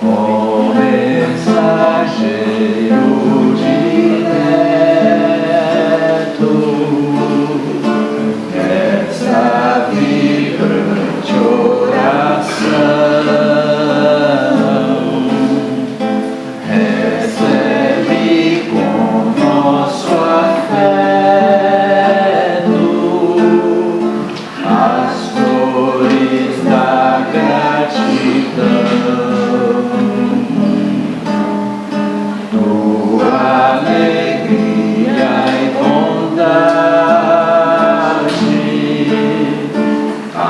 Ó mensageiro direto, essa vibrante oração recebe com nosso afeto as flores da gratidão. Tua alegria e bondade a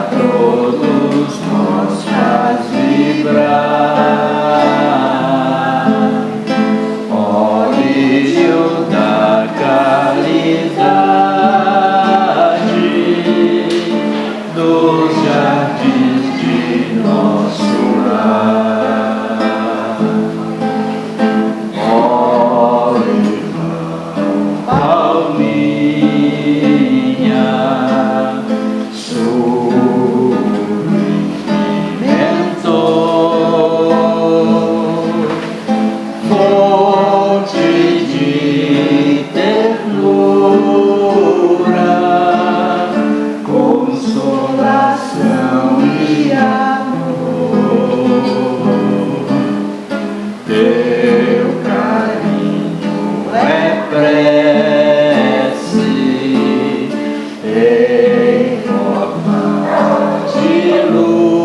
todos nós faz vibrar. Óleo da caridade dos jardins de nosso lar. Ó irmão Palminha, mentor, fonte de ternura, consolação e amor. Teu carinho é prece em forma de luz.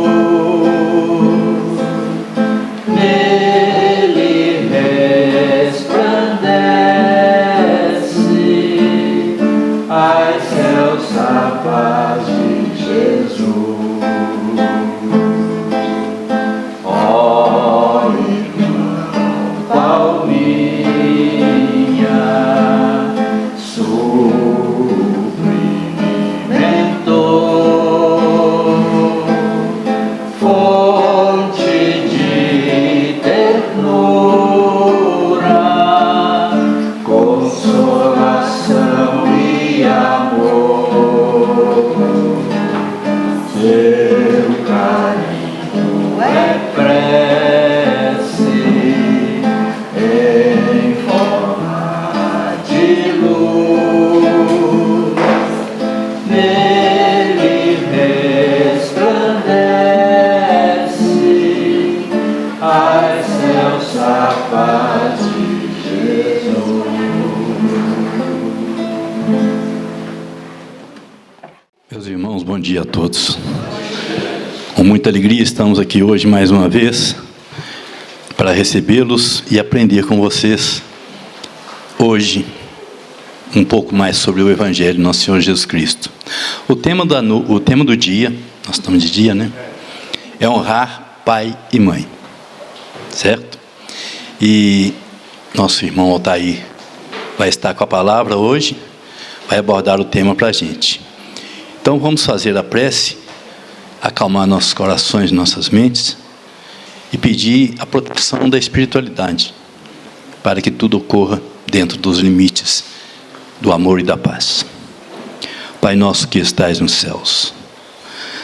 Nele resplandece a excelsa paz de Jesus. Ó irmão Palminha, sublime mentor, fonte de ternura, consolação e amor. Teu carinho é prece em forma de luz. Nele resplandece a excelsa paz de Jesus. Meus irmãos, bom dia a todos. Com muita alegria estamos aqui hoje mais uma vez para recebê-los e aprender com vocês hoje um pouco mais sobre o Evangelho do Nosso Senhor Jesus Cristo. O tema do dia, nós estamos de dia, né? É honrar pai e mãe, certo? E nosso irmão Altair vai estar com a palavra hoje, vai abordar o tema para a gente. Então vamos fazer a prece, acalmar nossos corações, nossas mentes e pedir a proteção da espiritualidade para que tudo ocorra dentro dos limites do amor e da paz. Pai nosso que estais nos céus,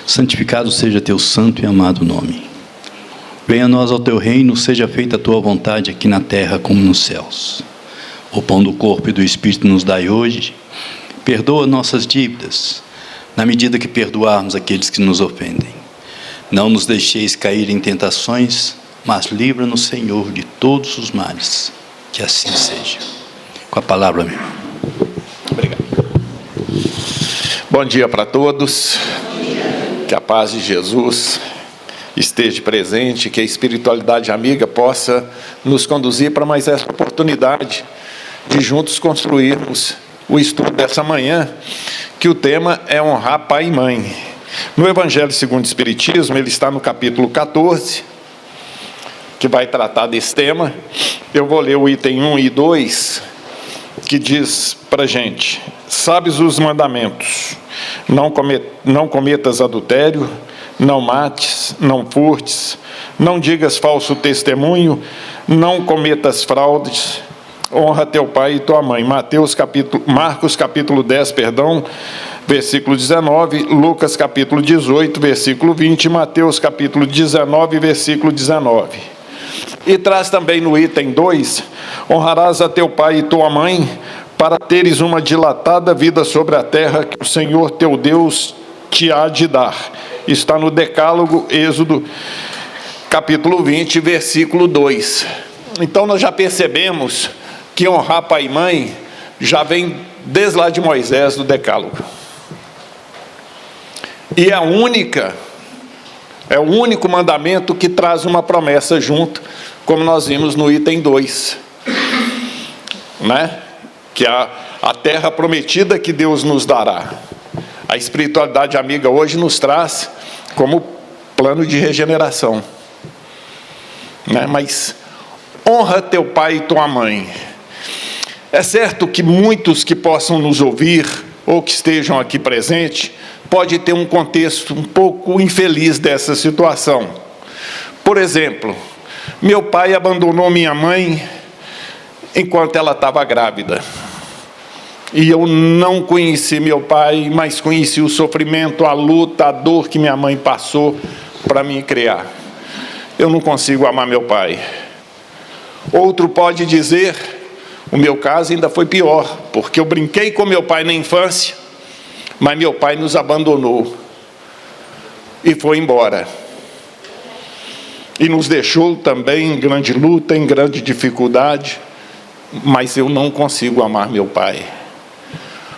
santificado seja teu santo e amado nome. Venha a nós ao teu reino, seja feita a tua vontade aqui na terra como nos céus. O pão do corpo e do espírito nos dai hoje. Perdoa nossas dívidas, na medida que perdoarmos aqueles que nos ofendem. Não nos deixeis cair em tentações, mas livra-nos, Senhor, de todos os males. Que assim seja. Com a palavra, meu irmão. Obrigado. Bom dia para todos. Que a paz de Jesus esteja presente, que a espiritualidade amiga possa nos conduzir para mais essa oportunidade de juntos construirmos o estudo dessa manhã, que o tema é honrar pai e mãe. No Evangelho segundo o Espiritismo, ele está no capítulo 14, que vai tratar desse tema. Eu vou ler o item 1 e 2, que diz para a gente: sabes os mandamentos, não cometas adultério, não mates, não furtes, não digas falso testemunho, não cometas fraudes, honra teu pai e tua mãe. Marcos capítulo 10, versículo 19, Lucas capítulo 18, versículo 20, Mateus capítulo 19, versículo 19. E traz também no item 2, honrarás a teu pai e tua mãe, para teres uma dilatada vida sobre a terra que o Senhor teu Deus te há de dar. Está no Decálogo, Êxodo capítulo 20, versículo 2. Então nós já percebemos que honrar pai e mãe já vem desde lá de Moisés, do Decálogo. E é o único mandamento que traz uma promessa junto, como nós vimos no item 2, né? Que é a terra prometida que Deus nos dará. A espiritualidade amiga hoje nos traz como plano de regeneração, né? Mas honra teu pai e tua mãe. É certo que muitos que possam nos ouvir, ou que estejam aqui presentes, pode ter um contexto um pouco infeliz dessa situação. Por exemplo, meu pai abandonou minha mãe enquanto ela estava grávida. E eu não conheci meu pai, mas conheci o sofrimento, a luta, a dor que minha mãe passou para me criar. Eu não consigo amar meu pai. Outro pode dizer, o meu caso ainda foi pior, porque eu brinquei com meu pai na infância, mas meu pai nos abandonou e foi embora. E nos deixou também em grande luta, em grande dificuldade, mas eu não consigo amar meu pai.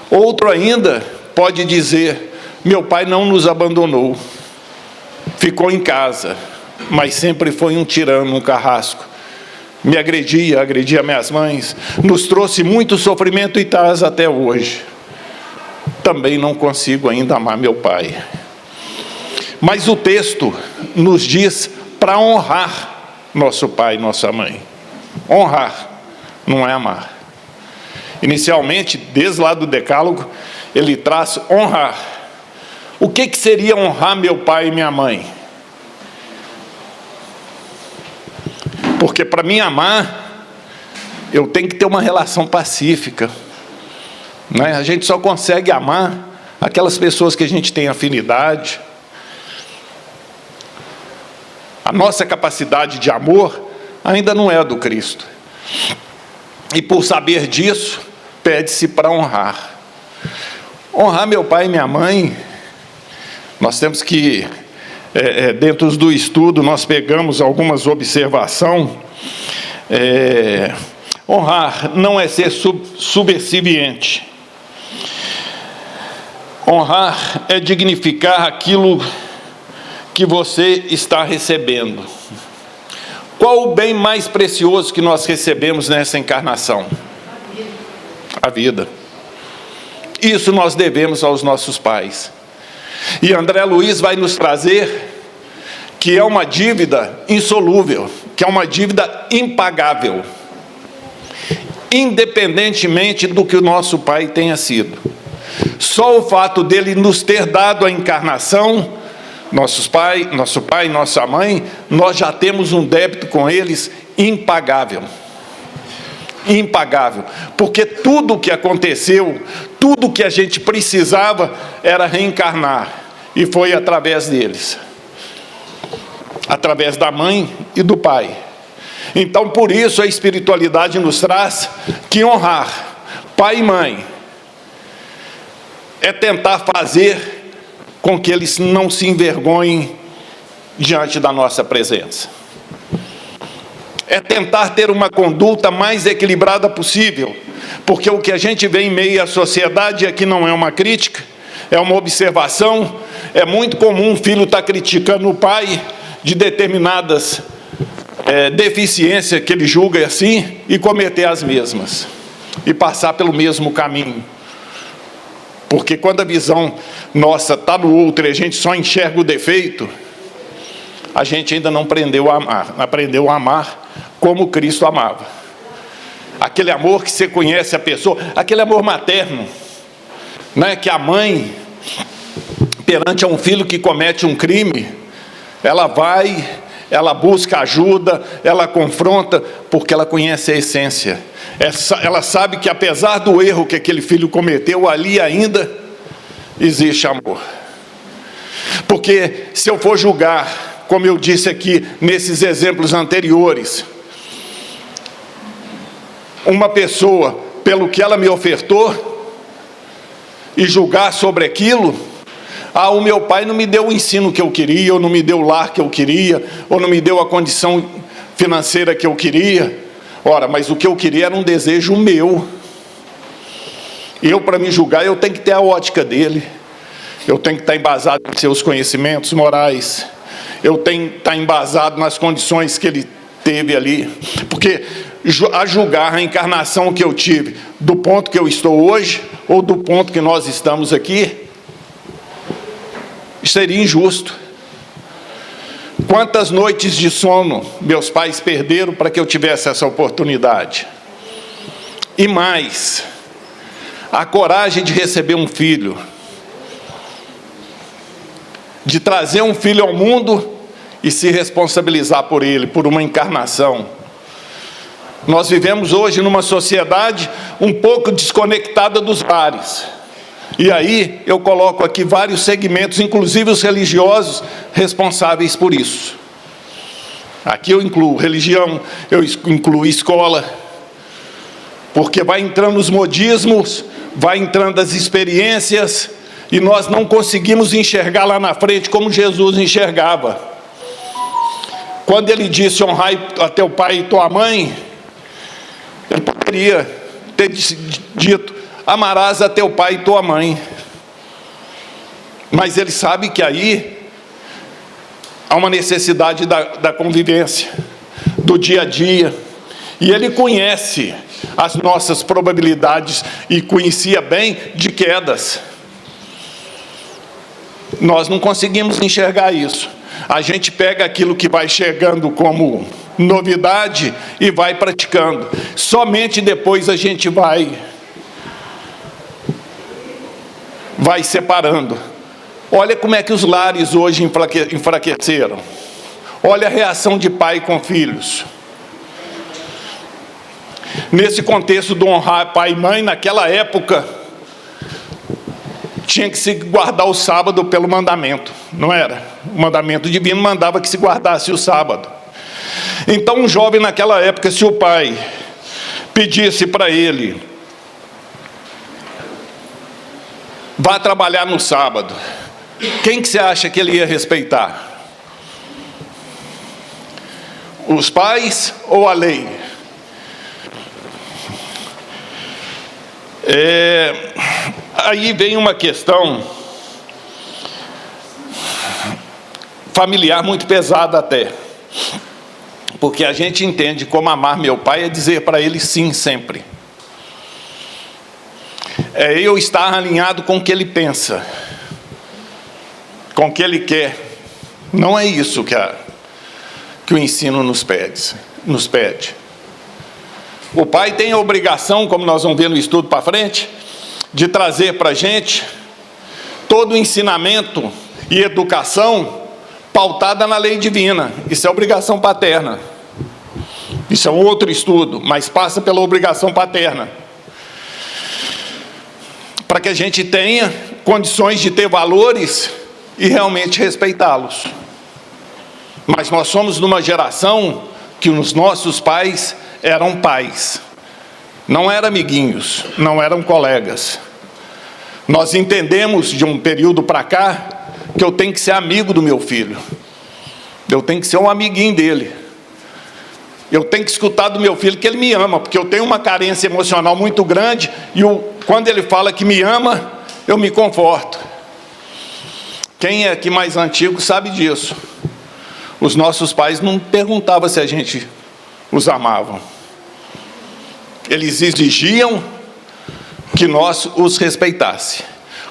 Outro ainda pode dizer, meu pai não nos abandonou, ficou em casa, mas sempre foi um tirano, um carrasco. Me agredia minhas mães, nos trouxe muito sofrimento e traz até hoje. Também não consigo ainda amar meu pai. Mas o texto nos diz para honrar nosso pai e nossa mãe. Honrar, não é amar. Inicialmente, desde lá do Decálogo, ele traz honrar. O que seria honrar meu pai e minha mãe? Porque para mim amar, eu tenho que ter uma relação pacífica, né? A gente só consegue amar aquelas pessoas que a gente tem afinidade. A nossa capacidade de amor ainda não é a do Cristo. E por saber disso, pede-se para honrar. Honrar meu pai e minha mãe, nós temos que, dentro do estudo, nós pegamos algumas observações. Honrar não é ser subserviente. Honrar é dignificar aquilo que você está recebendo. Qual o bem mais precioso que nós recebemos nessa encarnação? A vida. Isso nós devemos aos nossos pais. E André Luiz vai nos trazer que é uma dívida insolúvel, que é uma dívida impagável, independentemente do que o nosso pai tenha sido. Só o fato dele nos ter dado a encarnação, nosso pai, nossa mãe, nós já temos um débito com eles impagável. Impagável. Porque tudo o que aconteceu, tudo o que a gente precisava era reencarnar. E foi através deles. Através da mãe e do pai. Então, por isso, a espiritualidade nos traz que honrar pai e mãe é tentar fazer com que eles não se envergonhem diante da nossa presença. É tentar ter uma conduta mais equilibrada possível, porque o que a gente vê em meio à sociedade aqui não é uma crítica, é uma observação. É muito comum um filho estar criticando o pai de determinadas deficiências que ele julga assim, e cometer as mesmas, e passar pelo mesmo caminho. Porque quando a visão nossa está no outro e a gente só enxerga o defeito, a gente ainda não aprendeu a amar como Cristo amava. Aquele amor que você conhece a pessoa, aquele amor materno, né? Que a mãe, perante a um filho que comete um crime, ela vai, ela busca ajuda, ela confronta, porque ela conhece a essência. Ela sabe que apesar do erro que aquele filho cometeu, ali ainda existe amor. Porque se eu for julgar, como eu disse aqui nesses exemplos anteriores, uma pessoa pelo que ela me ofertou e julgar sobre aquilo, o meu pai não me deu o ensino que eu queria, ou não me deu o lar que eu queria, ou não me deu a condição financeira que eu queria. Ora, mas o que eu queria era um desejo meu. Eu, para me julgar, eu tenho que ter a ótica dele. Eu tenho que estar embasado em seus conhecimentos morais. Eu tenho que estar embasado nas condições que ele teve ali. Porque a julgar a encarnação que eu tive do ponto que eu estou hoje, ou do ponto que nós estamos aqui, seria injusto. Quantas noites de sono meus pais perderam para que eu tivesse essa oportunidade? E mais, a coragem de receber um filho, de trazer um filho ao mundo e se responsabilizar por ele, por uma encarnação. Nós vivemos hoje numa sociedade um pouco desconectada dos lares. E aí eu coloco aqui vários segmentos, inclusive os religiosos, responsáveis por isso. Aqui eu incluo religião, eu incluo escola, porque vai entrando os modismos, vai entrando as experiências, e nós não conseguimos enxergar lá na frente como Jesus enxergava. Quando ele disse: honrai a teu pai e tua mãe, ele poderia ter dito: amarás a teu pai e tua mãe. Mas ele sabe que aí há uma necessidade da convivência, do dia a dia. E ele conhece as nossas probabilidades e conhecia bem de quedas. Nós não conseguimos enxergar isso. A gente pega aquilo que vai chegando como novidade e vai praticando. Somente depois a gente vai separando. Olha como é que os lares hoje enfraqueceram. Olha a reação de pai com filhos. Nesse contexto do honrar pai e mãe, naquela época, tinha que se guardar o sábado pelo mandamento, não era? O mandamento divino mandava que se guardasse o sábado. Então, um jovem naquela época, se o pai pedisse para ele: vá trabalhar no sábado, quem que você acha que ele ia respeitar? Os pais ou a lei? Aí vem uma questão familiar muito pesada até, porque a gente entende como amar meu pai é dizer para ele sim sempre. É eu estar alinhado com o que ele pensa, com o que ele quer. Não é isso que o ensino nos pede. O pai tem a obrigação, como nós vamos ver no estudo para frente, de trazer para a gente todo o ensinamento e educação pautada na lei divina. Isso é obrigação paterna. Isso é um outro estudo, mas passa pela obrigação paterna. Para que a gente tenha condições de ter valores e realmente respeitá-los. Mas nós somos numa geração que os nossos pais eram pais. Não eram amiguinhos, não eram colegas. Nós entendemos de um período para cá que eu tenho que ser amigo do meu filho. Eu tenho que ser um amiguinho dele. Eu tenho que escutar do meu filho que ele me ama, porque eu tenho uma carência emocional muito grande e quando ele fala que me ama, eu me conforto. Quem é aqui mais antigo sabe disso. Os nossos pais não perguntavam se a gente os amavam. Eles exigiam que nós os respeitasse.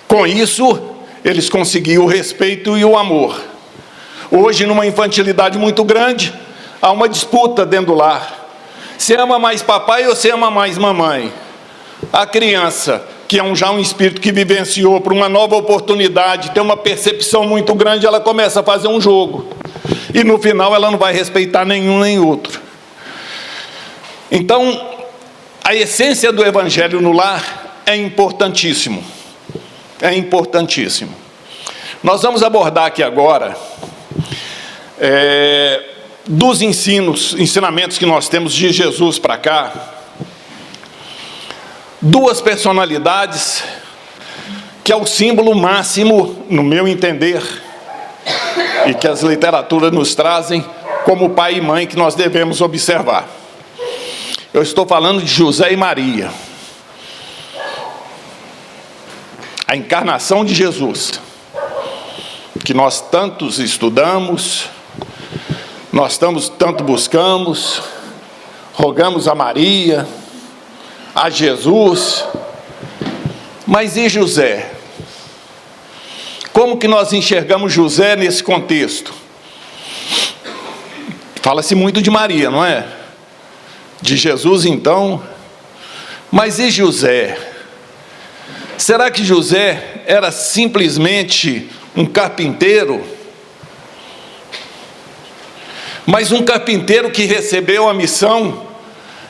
Com isso, eles conseguiam o respeito e o amor. Hoje, numa infantilidade muito grande, há uma disputa dentro do lar. Você ama mais papai ou você ama mais mamãe? A criança, que é já um espírito que vivenciou por uma nova oportunidade, tem uma percepção muito grande, ela começa a fazer um jogo. E no final ela não vai respeitar nenhum nem outro. Então, a essência do evangelho no lar é importantíssimo. é importantíssimo. Nós vamos abordar aqui agora dos ensinamentos que nós temos de Jesus para cá, duas personalidades que é o símbolo máximo, no meu entender, e que as literaturas nos trazem como pai e mãe que nós devemos observar. Eu estou falando de José e Maria, a encarnação de Jesus, que nós tantos estudamos, nós tanto buscamos, rogamos a Maria, a Jesus, mas e José? Como que nós enxergamos José nesse contexto? Fala-se muito de Maria, não é? De Jesus, então. Mas e José? Será que José era simplesmente um carpinteiro? Mas um carpinteiro que recebeu a missão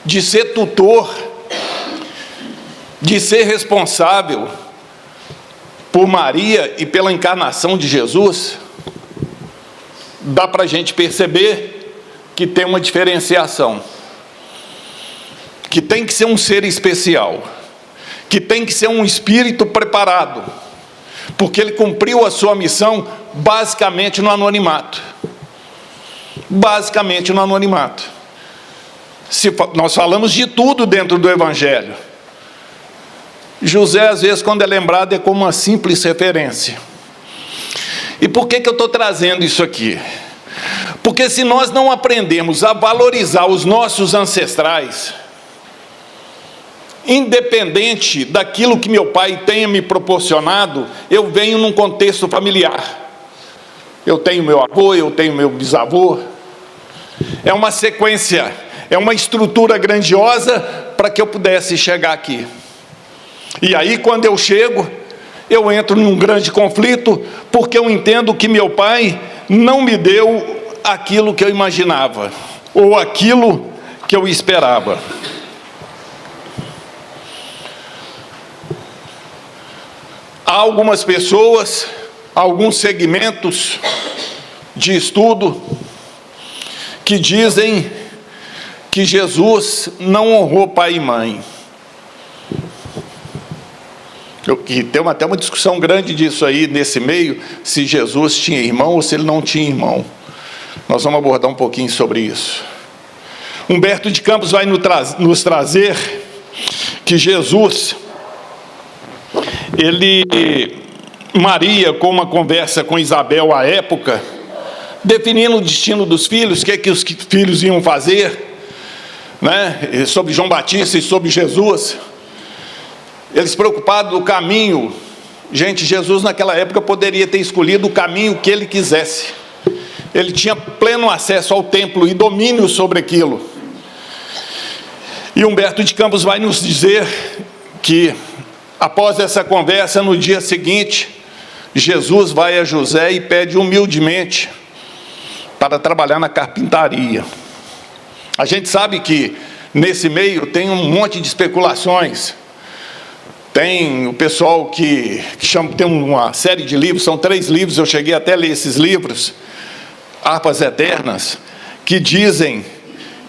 de ser tutor, de ser responsável por Maria e pela encarnação de Jesus? Dá para a gente perceber que tem uma diferenciação, que tem que ser um ser especial, que tem que ser um espírito preparado, porque ele cumpriu a sua missão basicamente no anonimato. Basicamente no anonimato. Nós falamos de tudo dentro do Evangelho. José, às vezes, quando é lembrado, é como uma simples referência. E por que eu estou trazendo isso aqui? Porque se nós não aprendemos a valorizar os nossos ancestrais, independente daquilo que meu pai tenha me proporcionado, eu venho num contexto familiar. Eu tenho meu avô, eu tenho meu bisavô. É uma sequência, é uma estrutura grandiosa para que eu pudesse chegar aqui. E aí, quando eu chego, eu entro num grande conflito, porque eu entendo que meu pai não me deu aquilo que eu imaginava, ou aquilo que eu esperava. Há algumas pessoas, alguns segmentos de estudo, que dizem que Jesus não honrou pai e mãe. Que tem até uma discussão grande disso aí, nesse meio, se Jesus tinha irmão ou se ele não tinha irmão. Nós vamos abordar um pouquinho sobre isso. Humberto de Campos vai nos trazer que Jesus, Maria, com uma conversa com Isabel à época, definindo o destino dos filhos, o que os filhos iam fazer, né, sobre João Batista e sobre Jesus. Eles preocupados do caminho. Gente, Jesus naquela época poderia ter escolhido o caminho que ele quisesse. Ele tinha pleno acesso ao templo e domínio sobre aquilo. E Humberto de Campos vai nos dizer que, após essa conversa, no dia seguinte, Jesus vai a José e pede humildemente para trabalhar na carpintaria. A gente sabe que nesse meio tem um monte de especulações. Tem o pessoal que chama, tem uma série de livros, são 3 livros, eu cheguei até a ler esses livros, Harpas Eternas, que dizem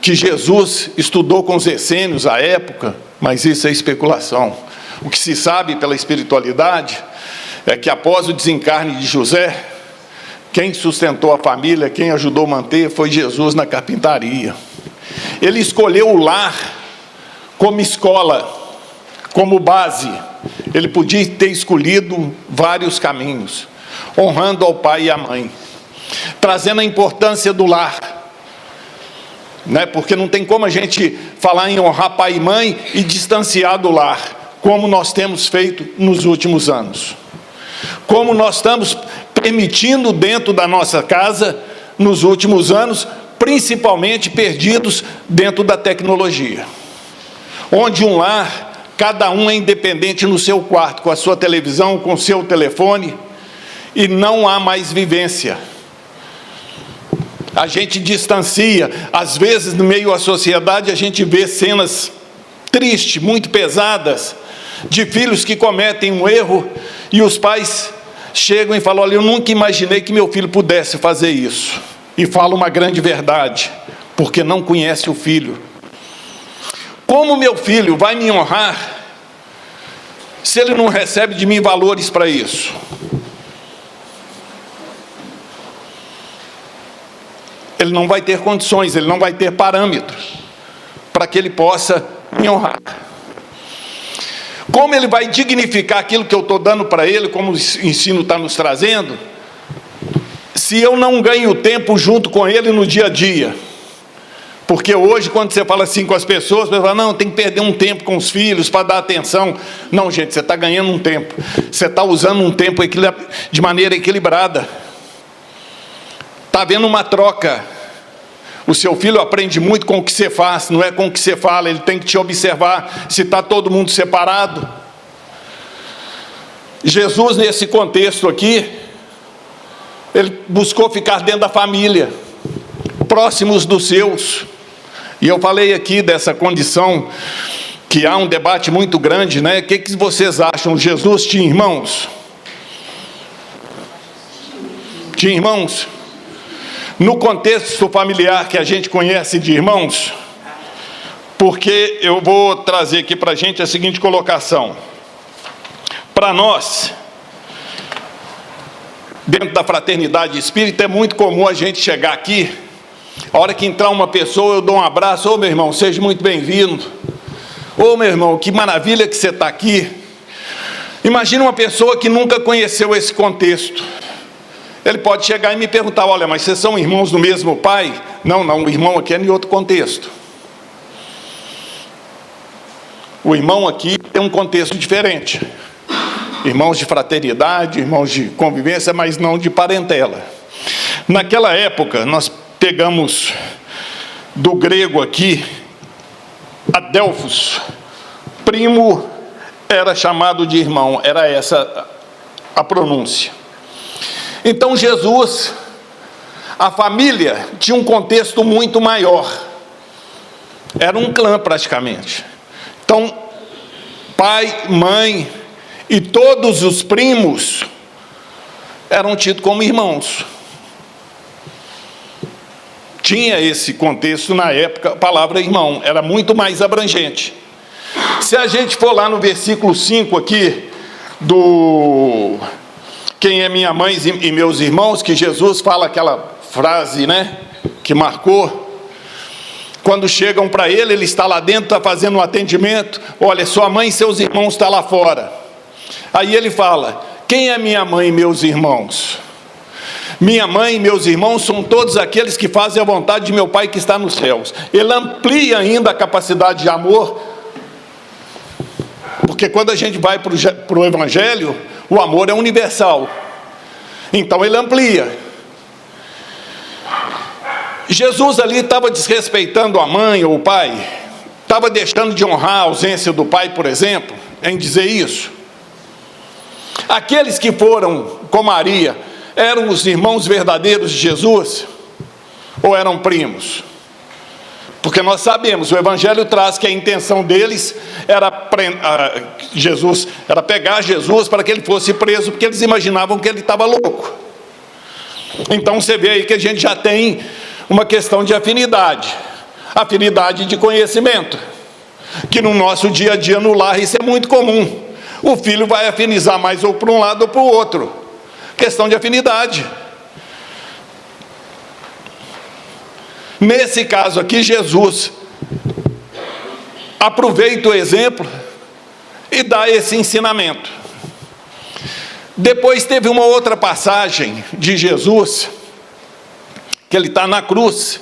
que Jesus estudou com os essênios à época, mas isso é especulação. O que se sabe pela espiritualidade é que após o desencarne de José, quem sustentou a família, quem ajudou a manter, foi Jesus na carpintaria. Ele escolheu o lar como escola, como base. Ele podia ter escolhido vários caminhos, honrando ao pai e à mãe, trazendo a importância do lar, né? Porque não tem como a gente falar em honrar pai e mãe e distanciar do lar, como nós temos feito nos últimos anos, como nós estamos permitindo dentro da nossa casa nos últimos anos, principalmente perdidos dentro da tecnologia, onde um lar, cada um é independente no seu quarto, com a sua televisão, com o seu telefone, e não há mais vivência. A gente distancia, às vezes no meio da sociedade a gente vê cenas tristes, muito pesadas, de filhos que cometem um erro E os pais chegam e falam: olha, eu nunca imaginei que meu filho pudesse fazer isso. E fala uma grande verdade, porque não conhece o filho. Como meu filho vai me honrar se ele não recebe de mim valores para isso? Ele não vai ter condições, ele não vai ter parâmetros para que ele possa me honrar. Como ele vai dignificar aquilo que eu estou dando para ele, como o ensino está nos trazendo, se eu não ganho tempo junto com ele no dia a dia? Porque hoje, quando você fala assim com as pessoas, você fala: não, tem que perder um tempo com os filhos para dar atenção. Não, gente, você está ganhando um tempo. Você está usando um tempo de maneira equilibrada. Está havendo uma troca. O seu filho aprende muito com o que você faz, não é com o que você fala. Ele tem que te observar se está todo mundo separado. Jesus, nesse contexto aqui, ele buscou ficar dentro da família, próximos dos seus. E eu falei aqui dessa condição, que há um debate muito grande, né? O que vocês acham? Jesus tinha irmãos? Tinha irmãos? No contexto familiar que a gente conhece de irmãos, porque eu vou trazer aqui para a gente a seguinte colocação. Para nós, dentro da fraternidade espírita, é muito comum a gente chegar aqui, a hora que entrar uma pessoa, eu dou um abraço: ô meu irmão, seja muito bem-vindo. Ô meu irmão, que maravilha que você está aqui. Imagina uma pessoa que nunca conheceu esse contexto. Ele pode chegar e me perguntar: olha, mas vocês são irmãos do mesmo pai? Não, o irmão aqui é em outro contexto. O irmão aqui tem um contexto diferente. Irmãos de fraternidade, irmãos de convivência, mas não de parentela. Naquela época, nós pegamos do grego aqui, adelphos. Primo era chamado de irmão, era essa a pronúncia. Então Jesus, a família tinha um contexto muito maior. Era um clã praticamente. Então, pai, mãe e todos os primos eram tidos como irmãos. Tinha esse contexto na época, a palavra irmão era muito mais abrangente. Se a gente for lá no versículo 5 aqui, do quem é minha mãe e meus irmãos, que Jesus fala aquela frase, né, que marcou. Quando chegam para ele, ele está lá dentro, está fazendo um atendimento: olha, sua mãe e seus irmãos estão lá fora. Aí ele fala: quem é minha mãe e meus irmãos? Minha mãe e meus irmãos são todos aqueles que fazem a vontade de meu Pai que está nos céus. Ele amplia ainda a capacidade de amor, porque quando a gente vai para o Evangelho, o amor é universal. Então ele amplia. Jesus ali estava desrespeitando a mãe ou o pai? Estava deixando de honrar a ausência do pai, por exemplo, em dizer isso? Aqueles que foram com Maria eram os irmãos verdadeiros de Jesus? Ou eram primos? Porque nós sabemos, o Evangelho traz que a intenção deles era pegar Jesus para que ele fosse preso, porque eles imaginavam que ele estava louco. Então você vê aí que a gente já tem uma questão de afinidade de conhecimento, que no nosso dia a dia no lar isso é muito comum. O filho vai afinizar mais ou para um lado ou para o outro. Questão de afinidade. Nesse caso aqui, Jesus aproveita o exemplo e dá esse ensinamento. Depois teve uma outra passagem de Jesus, que ele está na cruz,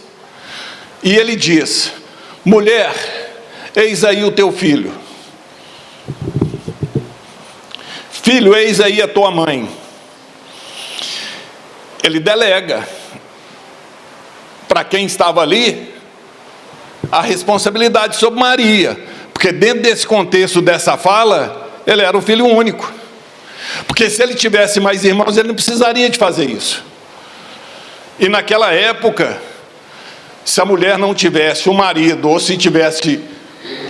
e ele diz: mulher, eis aí o teu filho. Filho, eis aí a tua mãe. Ele delega para quem estava ali a responsabilidade sobre Maria, porque dentro desse contexto dessa fala, ele era o filho único. Porque se ele tivesse mais irmãos, ele não precisaria de fazer isso. E naquela época, se a mulher não tivesse um marido, ou se tivesse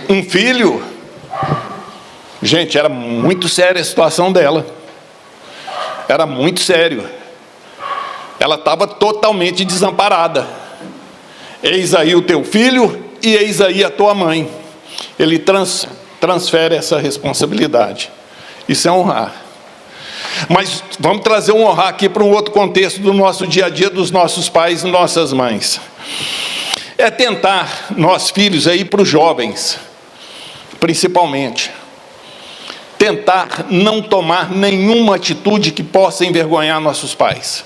um filho, gente, era muito séria a situação dela. era muito sério. Ela estava totalmente desamparada. Eis aí o teu filho e eis aí a tua mãe. Ele transfere essa responsabilidade. Isso é honrar. Mas vamos trazer um honrar aqui para um outro contexto do nosso dia a dia, dos nossos pais e nossas mães. É tentar, nós filhos aí, para os jovens, principalmente, tentar não tomar nenhuma atitude que possa envergonhar nossos pais.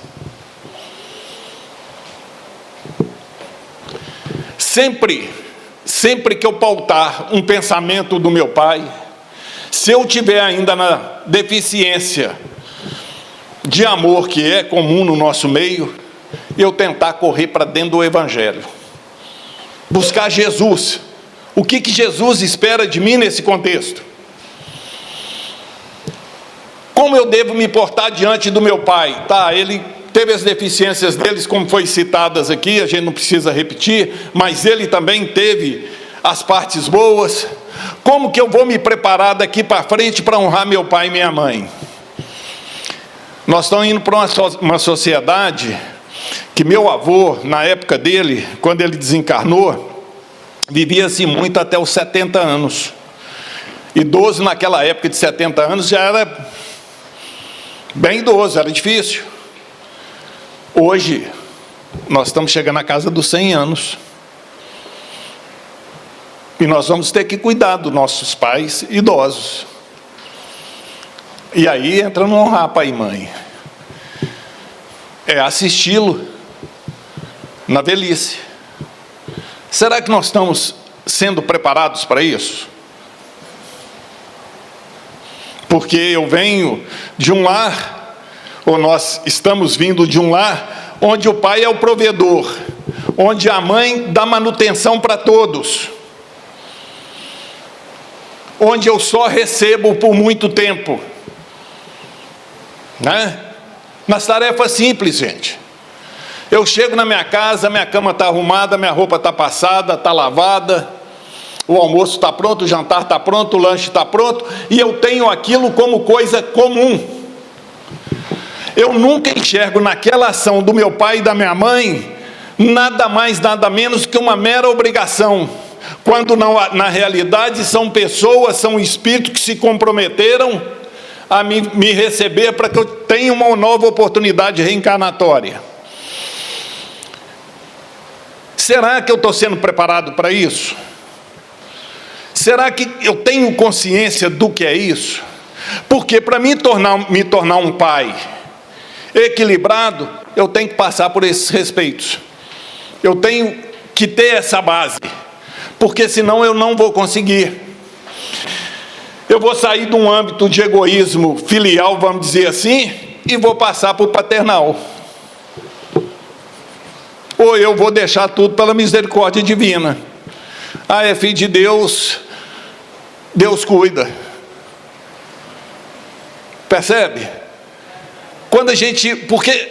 Sempre que eu pautar um pensamento do meu pai, se eu tiver ainda na deficiência de amor que é comum no nosso meio, eu tentar correr para dentro do Evangelho. Buscar Jesus. O que Jesus espera de mim nesse contexto? Como eu devo me portar diante do meu pai? Tá, ele teve as deficiências deles, como foi citadas aqui, a gente não precisa repetir, mas ele também teve as partes boas. Como que eu vou me preparar daqui para frente para honrar meu pai e minha mãe? Nós estamos indo para uma sociedade que meu avô, na época dele, quando ele desencarnou, vivia-se muito até os 70 anos. Idoso naquela época de 70 anos já era bem idoso, era difícil. Hoje, nós estamos chegando à casa dos 100 anos. E nós vamos ter que cuidar dos nossos pais idosos. E aí entra no honrar pai e mãe. É assisti-lo na velhice. Será que nós estamos sendo preparados para isso? Porque eu venho de um lar, ou nós estamos vindo de um lar, onde o pai é o provedor, onde a mãe dá manutenção para todos, onde eu só recebo por muito tempo, né? Nas tarefas simples, gente. Eu chego na minha casa, minha cama está arrumada, minha roupa está passada, está lavada, o almoço está pronto, o jantar está pronto, o lanche está pronto, e eu tenho aquilo como coisa comum. Eu nunca enxergo naquela ação do meu pai e da minha mãe nada mais, nada menos que uma mera obrigação, quando não, na realidade são pessoas, são espíritos que se comprometeram a me receber para que eu tenha uma nova oportunidade reencarnatória. Será que eu estou sendo preparado para isso? Será que eu tenho consciência do que é isso? Porque para me tornar um pai equilibrado, eu tenho que passar por esses respeitos. Eu tenho que ter essa base, porque senão eu não vou conseguir. Eu vou sair de um âmbito de egoísmo filial, vamos dizer assim, e vou passar para o paternal. Ou eu vou deixar tudo pela misericórdia divina. Ah, é filho de Deus, Deus cuida. Percebe? Quando a gente, porque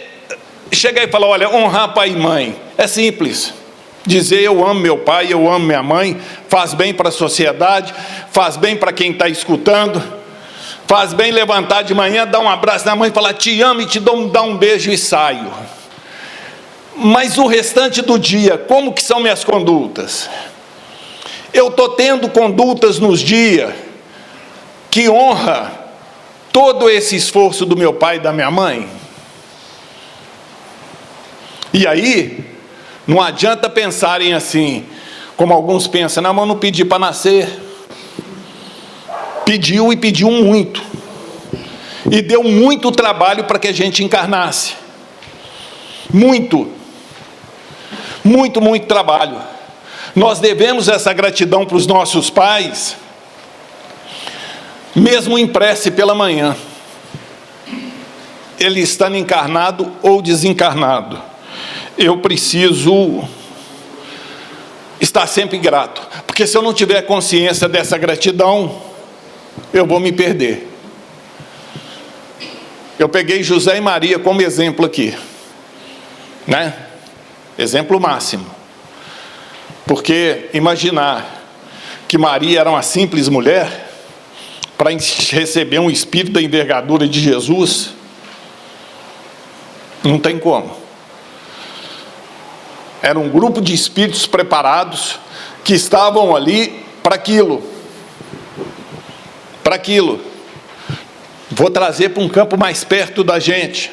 chega e fala, olha, honrar pai e mãe, é simples. Dizer eu amo meu pai, eu amo minha mãe, faz bem para a sociedade, faz bem para quem está escutando, faz bem levantar de manhã, dar um abraço na mãe, falar te amo e te dar um beijo e saio. Mas o restante do dia, como que são minhas condutas? Eu estou tendo condutas nos dias que honra todo esse esforço do meu pai e da minha mãe? E aí, não adianta pensarem assim, como alguns pensam, não, mas eu não pedi para nascer. Pediu e pediu muito. E deu muito trabalho para que a gente encarnasse. Muito. Muito, muito trabalho. Nós devemos essa gratidão para os nossos pais, mesmo em prece pela manhã. Ele estando encarnado ou desencarnado. Eu preciso estar sempre grato, porque se eu não tiver consciência dessa gratidão, eu vou me perder. Eu peguei José e Maria como exemplo aqui, né? Exemplo máximo. Porque imaginar que Maria era uma simples mulher, para receber um espírito da envergadura de Jesus, Não tem como. Era um grupo de espíritos preparados que estavam ali para aquilo. Para aquilo. Vou trazer para um campo mais perto da gente.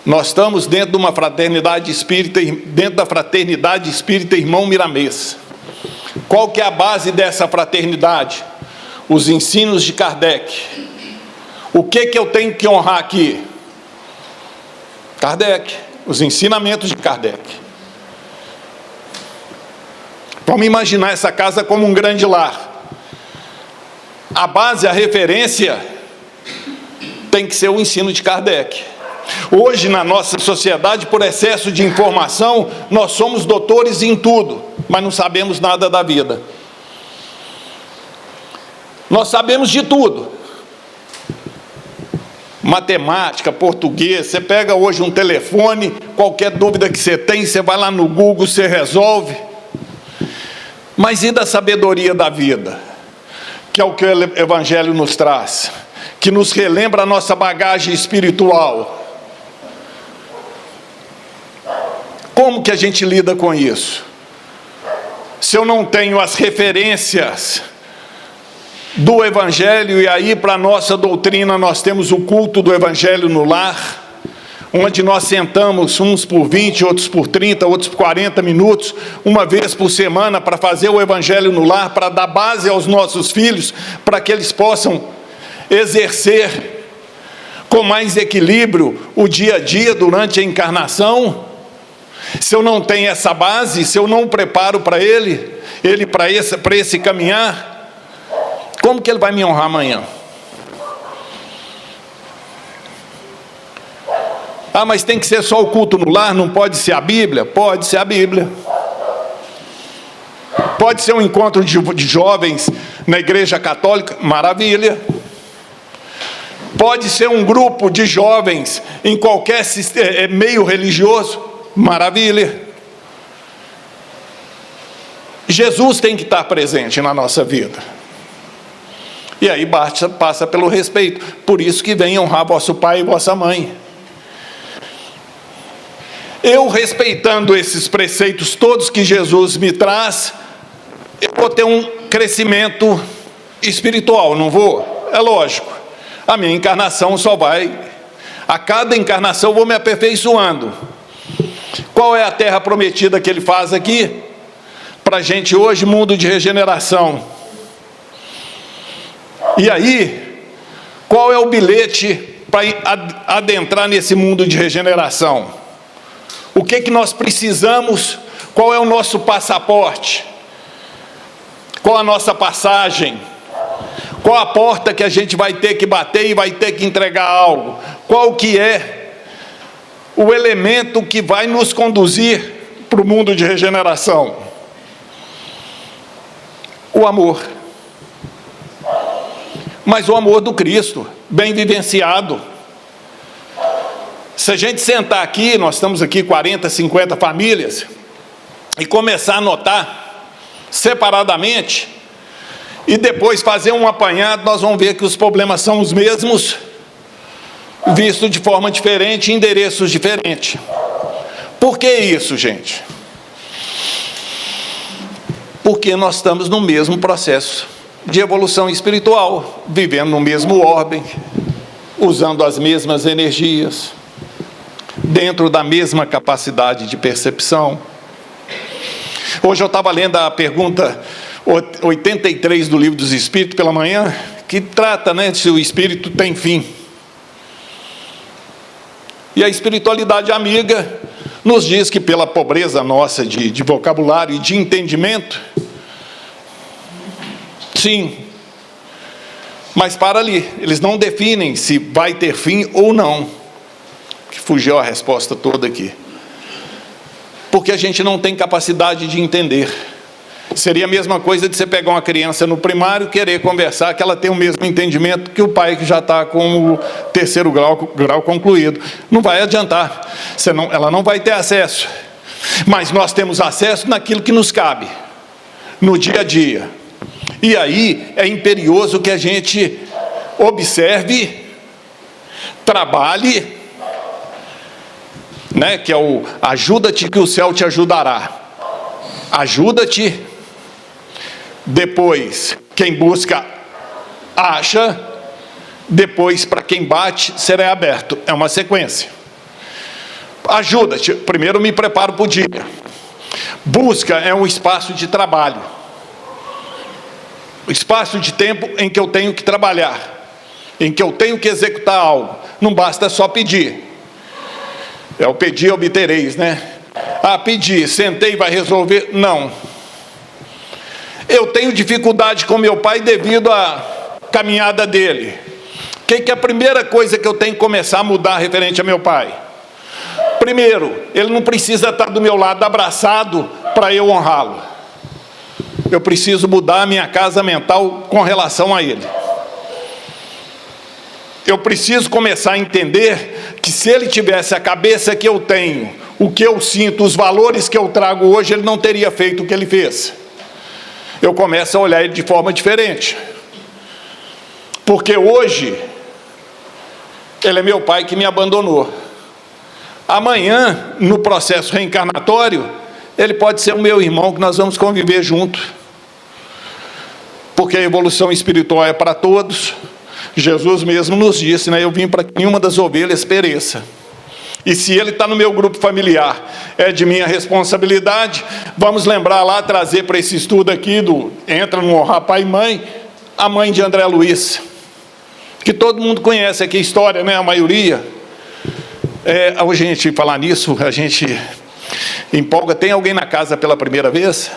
Nós estamos dentro de uma fraternidade espírita, dentro da fraternidade espírita Irmão Miramês. Qual que é a base dessa fraternidade? Os ensinos de Kardec. O que eu tenho que honrar aqui? Kardec, os ensinamentos de Kardec. Vamos imaginar essa casa como um grande lar. A base, a referência, tem que ser o ensino de Kardec. Hoje, na nossa sociedade, por excesso de informação, nós somos doutores em tudo, mas não sabemos nada da vida. Nós sabemos de tudo. Matemática, português, você pega hoje um telefone, qualquer dúvida que você tem, você vai lá no Google, você resolve. Mas e da sabedoria da vida? Que é o que o Evangelho nos traz, que nos relembra a nossa bagagem espiritual. Como que a gente lida com isso? Se eu não tenho as referências do Evangelho, e aí para a nossa doutrina nós temos o culto do Evangelho no lar, onde nós sentamos uns por 20, outros por 30, outros por 40 minutos, uma vez por semana, para fazer o Evangelho no lar, para dar base aos nossos filhos, para que eles possam exercer com mais equilíbrio o dia a dia durante a encarnação. Se eu não tenho essa base, se eu não preparo para ele para esse caminhar, como que ele vai me honrar amanhã? Ah, mas tem que ser só o culto no lar, não pode ser a Bíblia? Pode ser a Bíblia. Pode ser um encontro de jovens na igreja católica? Maravilha. Pode ser um grupo de jovens em qualquer meio religioso? Maravilha. Jesus tem que estar presente na nossa vida. E aí passa pelo respeito. Por isso que vem honrar vosso pai e vossa mãe. Eu respeitando esses preceitos todos que Jesus me traz, eu vou ter um crescimento espiritual, não vou? É lógico. A minha encarnação só vai... A cada encarnação eu vou me aperfeiçoando. Qual é a terra prometida que ele faz aqui? Para a gente hoje, mundo de regeneração. E aí, qual é o bilhete para adentrar nesse mundo de regeneração? O que nós precisamos? Qual é o nosso passaporte? Qual a nossa passagem? Qual a porta que a gente vai ter que bater e vai ter que entregar algo? Qual que é o elemento que vai nos conduzir para o mundo de regeneração? O amor. Mas o amor do Cristo, bem vivenciado. Se a gente sentar aqui, nós estamos aqui 40, 50 famílias, e começar a anotar separadamente, e depois fazer um apanhado, nós vamos ver que os problemas são os mesmos, vistos de forma diferente, endereços diferentes. Por que isso, gente? Porque nós estamos no mesmo processo de evolução espiritual, vivendo no mesmo ordem, usando as mesmas energias, dentro da mesma capacidade de percepção. Hoje eu estava lendo a pergunta 83 do Livro dos Espíritos pela manhã, que trata, se o espírito tem fim. E a espiritualidade amiga nos diz que pela pobreza nossa de vocabulário e de entendimento, sim, mas para ali, eles não definem se vai ter fim ou não, que fugiu a resposta toda aqui, porque a gente não tem capacidade de entender. Seria a mesma coisa de você pegar uma criança no primário e querer conversar, que ela tem o mesmo entendimento que o pai que já está com o terceiro grau concluído. Não vai adiantar, ela não vai ter acesso. Mas nós temos acesso naquilo que nos cabe, no dia a dia. E aí é imperioso que a gente observe, trabalhe né? Que é o ajuda-te que o céu te ajudará. Ajuda-te. Depois, quem busca, acha. Depois, para quem bate, será aberto. É uma sequência. Ajuda-te. Primeiro me preparo para o dia. Busca é um espaço de trabalho. Espaço de tempo em que eu tenho que trabalhar. Em que eu tenho que executar algo. Não basta só pedir. É o pedir, obtereis, né? Ah, pedir, sentei, vai resolver. Não. Eu tenho dificuldade com meu pai devido à caminhada dele. O que é a primeira coisa que eu tenho que começar a mudar referente a meu pai? Primeiro, ele não precisa estar do meu lado abraçado para eu honrá-lo. Eu preciso mudar a minha casa mental com relação a ele. Eu preciso começar a entender que se ele tivesse a cabeça que eu tenho, o que eu sinto, os valores que eu trago hoje, ele não teria feito o que ele fez. Eu começo a olhar ele de forma diferente. Porque hoje, ele é meu pai que me abandonou. Amanhã, no processo reencarnatório, ele pode ser o meu irmão que nós vamos conviver junto. Porque a evolução espiritual é para todos. Jesus mesmo nos disse, né? Eu vim para que nenhuma das ovelhas pereça. E se ele está no meu grupo familiar, é de minha responsabilidade. Vamos lembrar lá, trazer para esse estudo aqui, entra no Honrar Pai e Mãe, a mãe de André Luiz. Que todo mundo conhece aqui a história, né? A maioria. Hoje a gente falar nisso, a gente empolga. Tem alguém na casa pela primeira vez?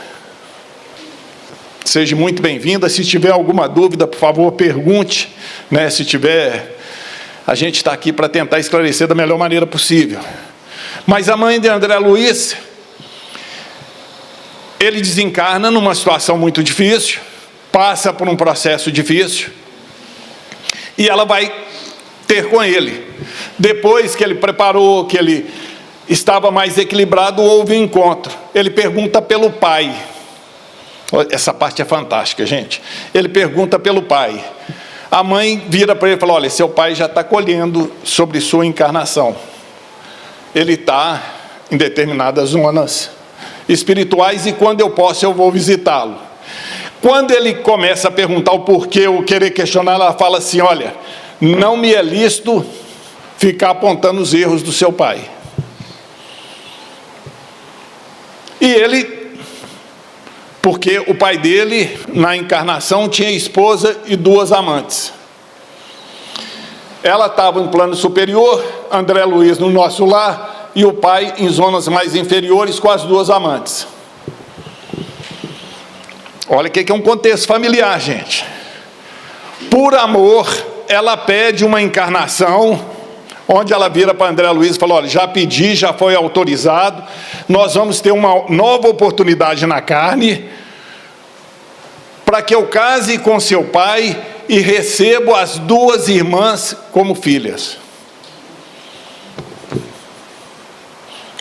Seja muito bem-vinda. Se tiver alguma dúvida, por favor, pergunte, né? Se tiver, a gente está aqui para tentar esclarecer da melhor maneira possível. Mas a mãe de André Luiz, ele desencarna numa situação muito difícil, passa por um processo difícil, e ela vai ter com ele. Depois que ele preparou, que ele estava mais equilibrado, houve um encontro. Ele pergunta pelo pai. Essa parte é fantástica, gente. Ele pergunta pelo pai. A mãe vira para ele e fala: olha, seu pai já está colhendo sobre sua encarnação. Ele está em determinadas zonas espirituais e quando eu posso eu vou visitá-lo. Quando ele começa a perguntar o porquê, ou querer questionar, ela fala assim: olha, não me é lícito ficar apontando os erros do seu pai. E ele, porque o pai dele, na encarnação, tinha esposa e 2 amantes. Ela estava em plano superior, André Luiz no nosso lar, e o pai em zonas mais inferiores com as 2 amantes. Olha o que é um contexto familiar, gente. Por amor, ela pede uma encarnação, onde ela vira para André Luiz e fala: olha, já pedi, já foi autorizado, nós vamos ter uma nova oportunidade na carne, para que eu case com seu pai e recebo as 2 irmãs como filhas.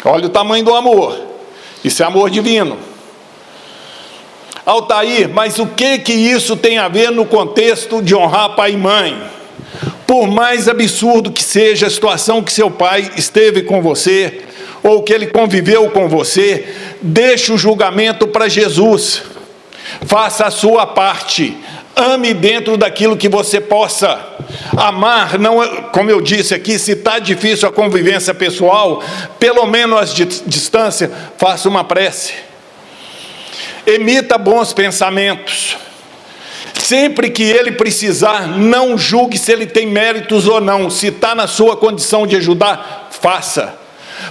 Olha o tamanho do amor. Isso é amor divino. Altair, mas o que isso tem a ver no contexto de honrar pai e mãe? Por mais absurdo que seja a situação que seu pai esteve com você, ou que ele conviveu com você, deixe o julgamento para Jesus. Faça a sua parte. Ame dentro daquilo que você possa. Amar, não, como eu disse aqui, se está difícil a convivência pessoal, pelo menos à distância, faça uma prece. Emita bons pensamentos. Sempre que ele precisar, não julgue se ele tem méritos ou não. Se está na sua condição de ajudar, faça.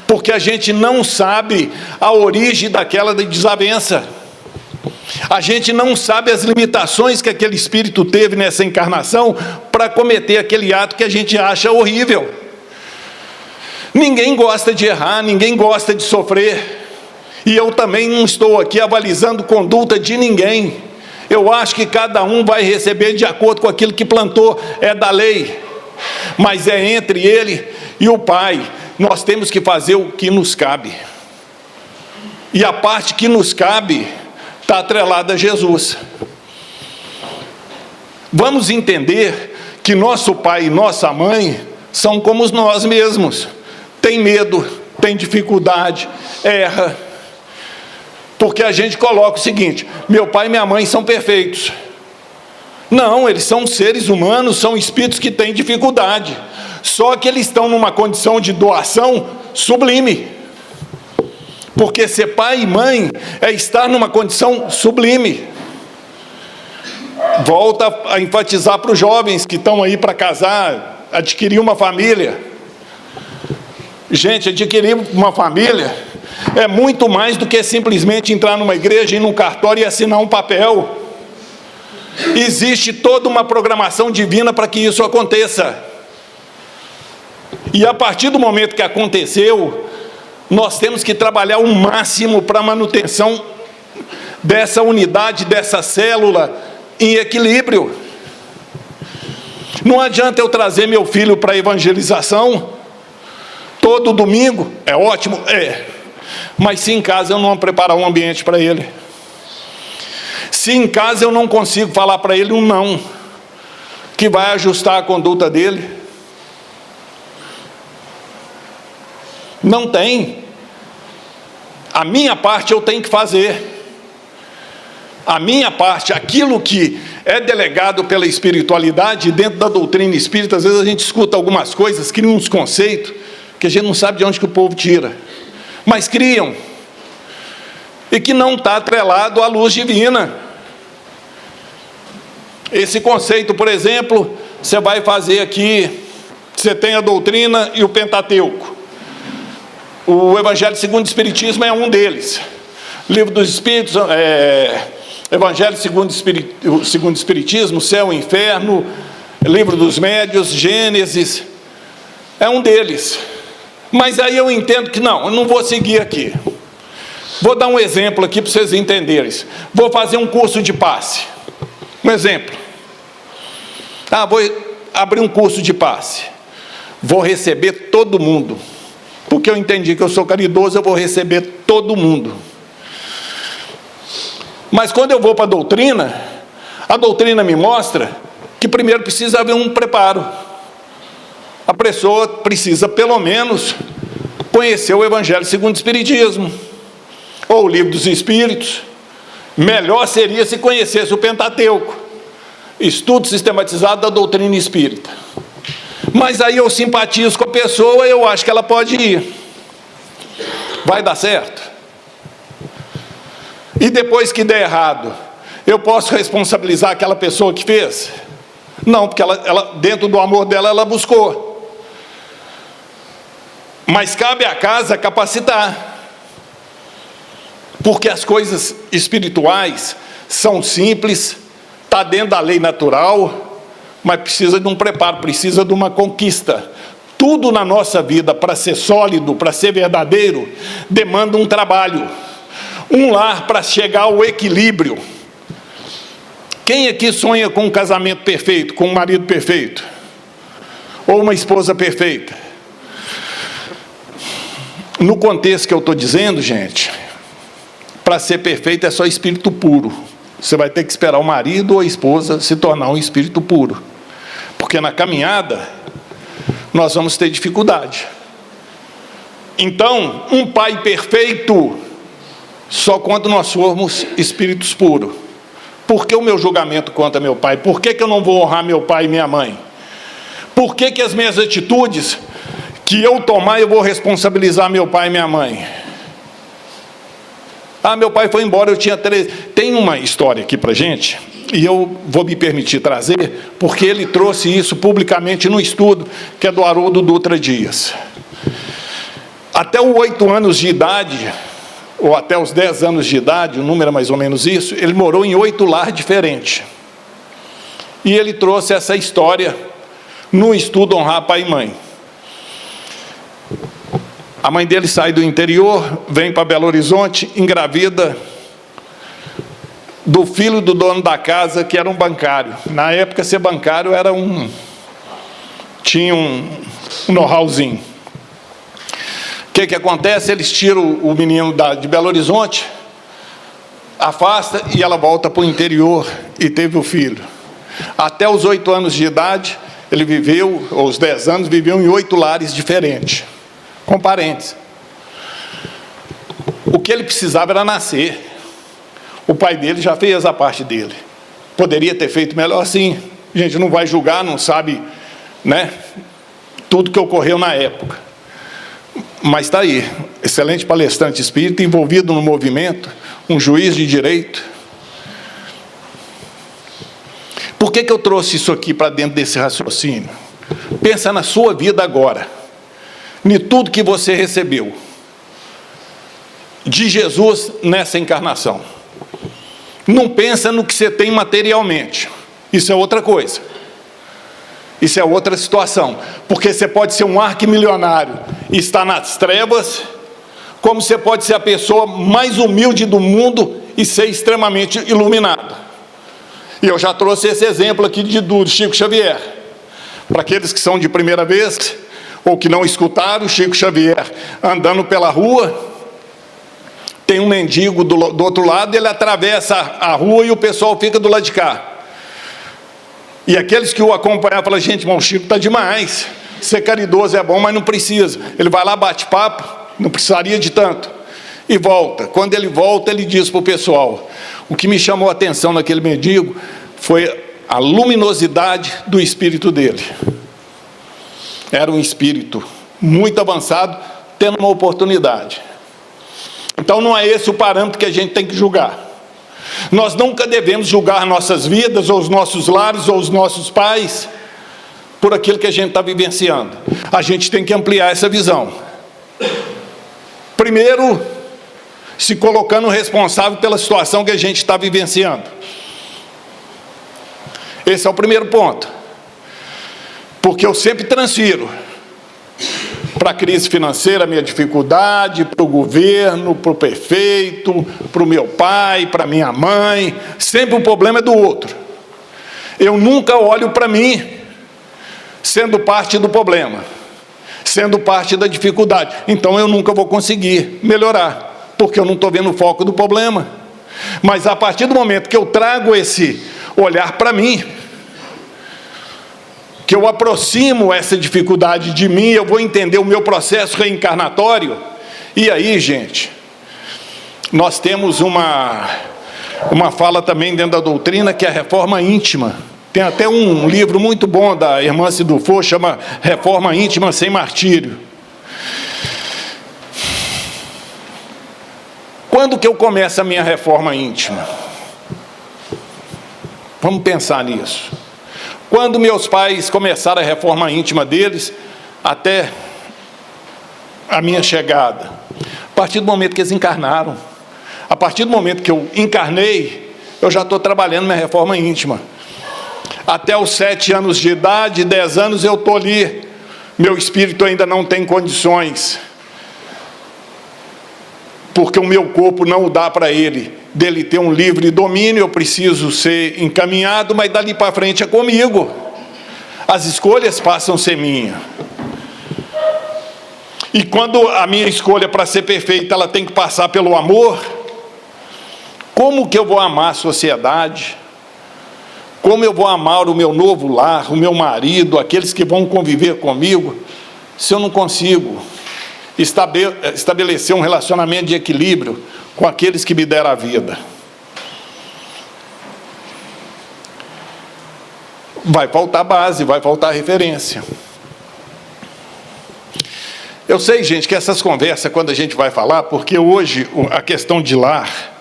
Porque a gente não sabe a origem daquela desavença. A gente não sabe as limitações que aquele espírito teve nessa encarnação para cometer aquele ato que a gente acha horrível. Ninguém gosta de errar, ninguém gosta de sofrer. E eu também não estou aqui avalizando conduta de ninguém. Eu acho que cada um vai receber de acordo com aquilo que plantou, é da lei. Mas é entre ele e o Pai. Nós temos que fazer o que nos cabe. E a parte que nos cabe está atrelada a Jesus. Vamos entender que nosso pai e nossa mãe são como nós mesmos. Tem medo, tem dificuldade, erra. Porque a gente coloca o seguinte: meu pai e minha mãe são perfeitos. Não, eles são seres humanos, são espíritos que têm dificuldade. Só que eles estão numa condição de doação sublime. Porque ser pai e mãe é estar numa condição sublime. Volta a enfatizar para os jovens que estão aí para casar, adquirir uma família. Gente, adquirir uma família é muito mais do que simplesmente entrar numa igreja, ir num cartório e assinar um papel. Existe toda uma programação divina para que isso aconteça. E a partir do momento que aconteceu, nós temos que trabalhar o máximo para a manutenção dessa unidade, dessa célula em equilíbrio. Não adianta eu trazer meu filho para a evangelização todo domingo, é ótimo, mas se em casa eu não preparar um ambiente para ele, se em casa eu não consigo falar para ele um não, que vai ajustar a conduta dele, não tem. A minha parte eu tenho que fazer. A minha parte, aquilo que é delegado pela espiritualidade, dentro da doutrina espírita, às vezes a gente escuta algumas coisas, cria uns conceitos, que a gente não sabe de onde que o povo tira, mas criam, e que não está atrelado à luz divina. Esse conceito, por exemplo, você vai fazer aqui, você tem a doutrina e o Pentateuco. O Evangelho segundo o Espiritismo é um deles. Livro dos Espíritos, Evangelho segundo o Espiritismo, Céu e Inferno, Livro dos Médios, Gênesis, é um deles. Mas aí eu entendo que não, eu não vou seguir aqui. Vou dar um exemplo aqui para vocês entenderem. Vou fazer um curso de passe. Um exemplo. Vou abrir um curso de passe. Vou receber todo mundo. Porque eu entendi que eu sou caridoso, eu vou receber todo mundo. Mas quando eu vou para a doutrina me mostra que primeiro precisa haver um preparo. A pessoa precisa, pelo menos, conhecer o Evangelho segundo o Espiritismo, ou o Livro dos Espíritos. Melhor seria se conhecesse o Pentateuco, estudo sistematizado da doutrina espírita. Mas aí eu simpatizo com a pessoa, eu acho que ela pode ir. Vai dar certo? E depois que der errado, eu posso responsabilizar aquela pessoa que fez? Não, porque ela dentro do amor dela, ela buscou. Mas cabe à casa capacitar. Porque as coisas espirituais são simples, está dentro da lei natural, mas precisa de um preparo, precisa de uma conquista. Tudo na nossa vida, para ser sólido, para ser verdadeiro, demanda um trabalho. Um lar para chegar ao equilíbrio. Quem aqui sonha com um casamento perfeito, com um marido perfeito? Ou uma esposa perfeita? No contexto que eu estou dizendo, gente, para ser perfeito é só espírito puro. Você vai ter que esperar o marido ou a esposa se tornar um espírito puro. Porque na caminhada, nós vamos ter dificuldade. Então, um pai perfeito, só quando nós formos espíritos puros. Por que o meu julgamento contra meu pai? Por que eu não vou honrar meu pai e minha mãe? Por que as minhas atitudes que eu tomar, eu vou responsabilizar meu pai e minha mãe? Meu pai foi embora, eu tinha 13... Tem uma história aqui para gente, e eu vou me permitir trazer, porque ele trouxe isso publicamente no estudo, que é do Haroldo Dutra Dias. Até os 8 anos de idade, ou até os 10 anos de idade, o número é mais ou menos isso, ele morou em 8 lares diferentes. E ele trouxe essa história no estudo Honrar Pai e Mãe. A mãe dele sai do interior, vem para Belo Horizonte, engravida do filho do dono da casa, que era um bancário. Na época, ser bancário era tinha um know-howzinho. O que acontece? Eles tiram o menino de Belo Horizonte, afasta e ela volta para o interior e teve o filho. Até os 8 anos de idade, ele viveu, ou os 10 anos, viveu em 8 lares diferentes, com parentes. que ele precisava era nascer. O pai dele já fez a parte dele. Poderia ter feito melhor, sim. A gente não vai julgar, não sabe, né, tudo que ocorreu na época. Mas está aí, excelente palestrante espírita, envolvido no movimento, um juiz de direito. Por que eu trouxe isso aqui para dentro desse raciocínio? Pensa na sua vida agora, em tudo que você recebeu de Jesus nessa encarnação. Não pensa no que você tem materialmente. Isso é outra coisa. Isso é outra situação. Porque você pode ser um arquimilionário e estar nas trevas, como você pode ser a pessoa mais humilde do mundo e ser extremamente iluminado. E eu já trouxe esse exemplo aqui do Chico Xavier. Para aqueles que são de primeira vez, ou que não escutaram, o Chico Xavier andando pela rua, tem um mendigo do outro lado, ele atravessa a rua e o pessoal fica do lado de cá. E aqueles que o acompanhavam falam, gente, irmão, o Chico está demais. Ser caridoso é bom, mas não precisa. Ele vai lá, bate papo, não precisaria de tanto. E volta. Quando ele volta, ele diz para o pessoal, o que me chamou a atenção naquele mendigo foi a luminosidade do espírito dele. Era um espírito muito avançado, tendo uma oportunidade. Então não é esse o parâmetro que a gente tem que julgar. Nós nunca devemos julgar nossas vidas, ou os nossos lares, ou os nossos pais, por aquilo que a gente está vivenciando. A gente tem que ampliar essa visão. Primeiro, se colocando responsável pela situação que a gente está vivenciando. Esse é o primeiro ponto. Porque eu sempre transfiro para a crise financeira, a minha dificuldade, para o governo, para o prefeito, para o meu pai, para a minha mãe. Sempre o problema é do outro. Eu nunca olho para mim sendo parte do problema, sendo parte da dificuldade. Então eu nunca vou conseguir melhorar, porque eu não estou vendo o foco do problema. Mas a partir do momento que eu trago esse olhar para mim, que eu aproximo essa dificuldade de mim, eu vou entender o meu processo reencarnatório. E aí, gente, nós temos uma fala também dentro da doutrina, que é a reforma íntima. Tem até um livro muito bom da irmã Cidufo, chama Reforma Íntima Sem Martírio. Quando que eu começo a minha reforma íntima? Vamos pensar nisso. Quando meus pais começaram a reforma íntima deles, até a minha chegada. A partir do momento que eles encarnaram. A partir do momento que eu encarnei, eu já estou trabalhando minha reforma íntima. Até os 7 anos de idade, 10 anos, eu estou ali. Meu espírito ainda não tem condições, porque o meu corpo não dá para ele, dele ter um livre domínio. Eu preciso ser encaminhado, mas dali para frente é comigo. As escolhas passam a ser minhas. E quando a minha escolha para ser perfeita, ela tem que passar pelo amor, como que eu vou amar a sociedade? Como eu vou amar o meu novo lar, o meu marido, aqueles que vão conviver comigo, se eu não consigo estabelecer um relacionamento de equilíbrio com aqueles que me deram a vida? Vai faltar base, vai faltar referência. Eu sei, gente, que essas conversas, quando a gente vai falar, porque hoje a questão de lar,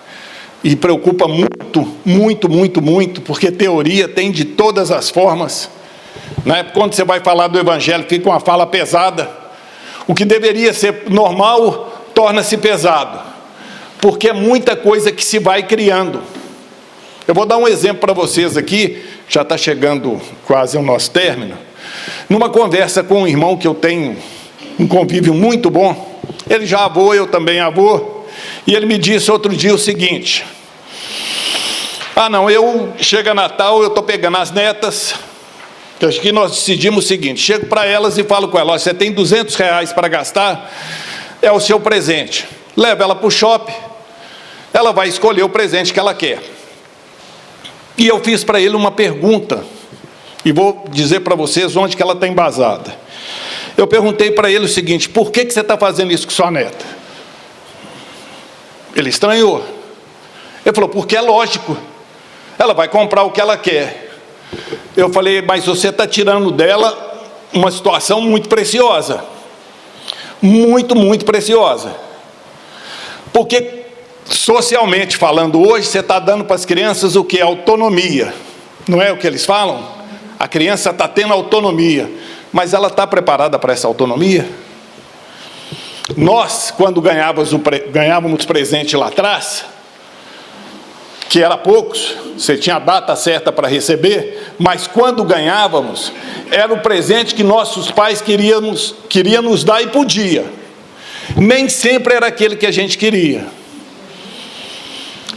e preocupa muito, porque teoria tem de todas as formas, né? Quando você vai falar do Evangelho, fica uma fala pesada. O que deveria ser normal, torna-se pesado, porque é muita coisa que se vai criando. Eu vou dar um exemplo para vocês aqui, já está chegando quase ao nosso término. Numa conversa com um irmão que eu tenho, um convívio muito bom, ele já avô, eu também avô, e ele me disse outro dia o seguinte: chega Natal, eu estou pegando as netas, que acho que nós decidimos o seguinte, chego para elas e falo com elas, você tem R$200 para gastar, é o seu presente, leva ela para o shopping, ela vai escolher o presente que ela quer. E eu fiz para ele uma pergunta, e vou dizer para vocês onde que ela está embasada. Eu perguntei para ele o seguinte: por que você está fazendo isso com sua neta? Ele estranhou. Ele falou, porque é lógico. Ela vai comprar o que ela quer. Eu falei, mas você está tirando dela uma situação muito preciosa. Muito, muito preciosa. Porque, socialmente falando, hoje você está dando para as crianças o que? Autonomia. Não é o que eles falam? A criança está tendo autonomia. Mas ela está preparada para essa autonomia? Nós, quando ganhávamos presente lá atrás, que era poucos, você tinha a data certa para receber, mas quando ganhávamos, era o presente que nossos pais queriam nos dar e podia. Nem sempre era aquele que a gente queria.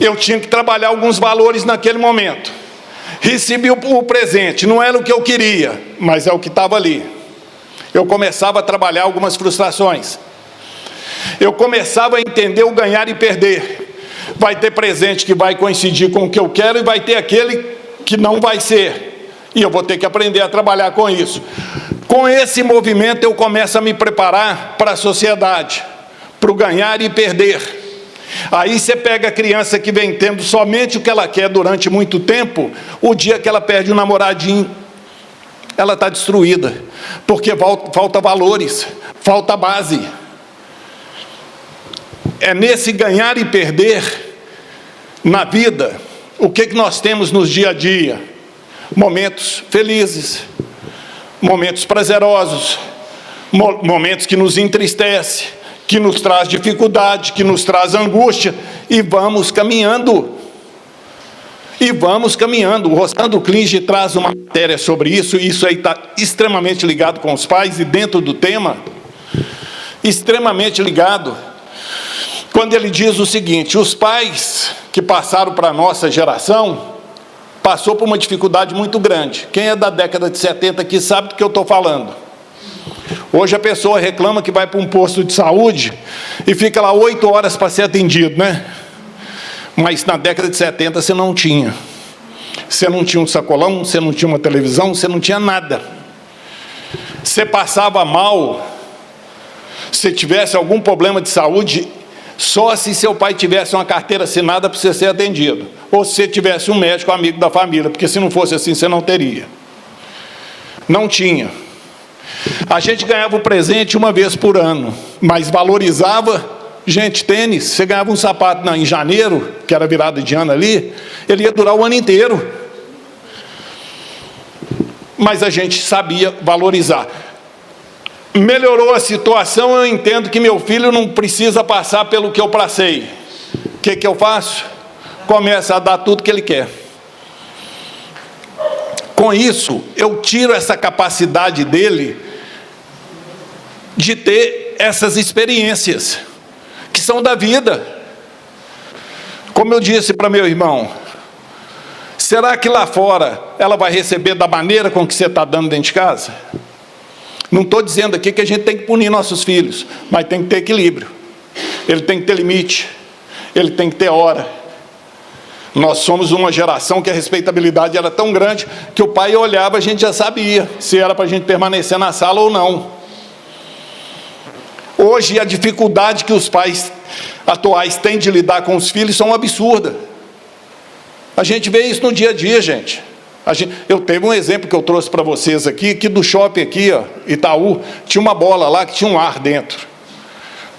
Eu tinha que trabalhar alguns valores naquele momento. Recebi o presente, não era o que eu queria, mas é o que estava ali. Eu começava a trabalhar algumas frustrações. Eu começava a entender o ganhar e perder. Vai ter presente que vai coincidir com o que eu quero e vai ter aquele que não vai ser. E eu vou ter que aprender a trabalhar com isso. Com esse movimento eu começo a me preparar para a sociedade, para o ganhar e perder. Aí você pega a criança que vem tendo somente o que ela quer durante muito tempo, o dia que ela perde um namoradinho, ela está destruída, porque falta valores, falta base. É nesse ganhar e perder na vida, o que nós temos nos dia a dia? Momentos felizes, momentos prazerosos, momentos que nos entristecem, que nos traz dificuldade, que nos traz angústia, e vamos caminhando. E vamos caminhando. O Rosando Klinge traz uma matéria sobre isso, e isso aí está extremamente ligado com os pais, e dentro do tema, extremamente ligado, quando ele diz o seguinte: os pais que passaram para a nossa geração, passou por uma dificuldade muito grande. Quem é da década de 70 aqui sabe do que eu estou falando. Hoje a pessoa reclama que vai para um posto de saúde e fica lá 8 horas para ser atendido, né? Mas na década de 70 você não tinha. Você não tinha um sacolão, você não tinha uma televisão, você não tinha nada. Você passava mal, se tivesse algum problema de saúde, só se seu pai tivesse uma carteira assinada para você ser atendido. Ou se você tivesse um médico amigo da família, porque se não fosse assim, você não teria. Não tinha. A gente ganhava o presente uma vez por ano, mas valorizava, gente, tênis. Você ganhava um sapato em janeiro, que era virada de ano ali, ele ia durar o ano inteiro. Mas a gente sabia valorizar. Melhorou a situação, eu entendo que meu filho não precisa passar pelo que eu passei. O que eu faço? Começa a dar tudo que ele quer. Com isso, eu tiro essa capacidade dele de ter essas experiências, que são da vida. Como eu disse para meu irmão, será que lá fora ela vai receber da maneira com que você está dando dentro de casa? Não estou dizendo aqui que a gente tem que punir nossos filhos, mas tem que ter equilíbrio. Ele tem que ter limite, ele tem que ter hora. Nós somos uma geração que a respeitabilidade era tão grande que o pai olhava, a gente já sabia se era para a gente permanecer na sala ou não. Hoje a dificuldade que os pais atuais têm de lidar com os filhos são absurdas. A gente vê isso no dia a dia, gente. Eu teve um exemplo que eu trouxe para vocês aqui, que do shopping aqui, ó, Itaú, tinha uma bola lá que tinha um ar dentro.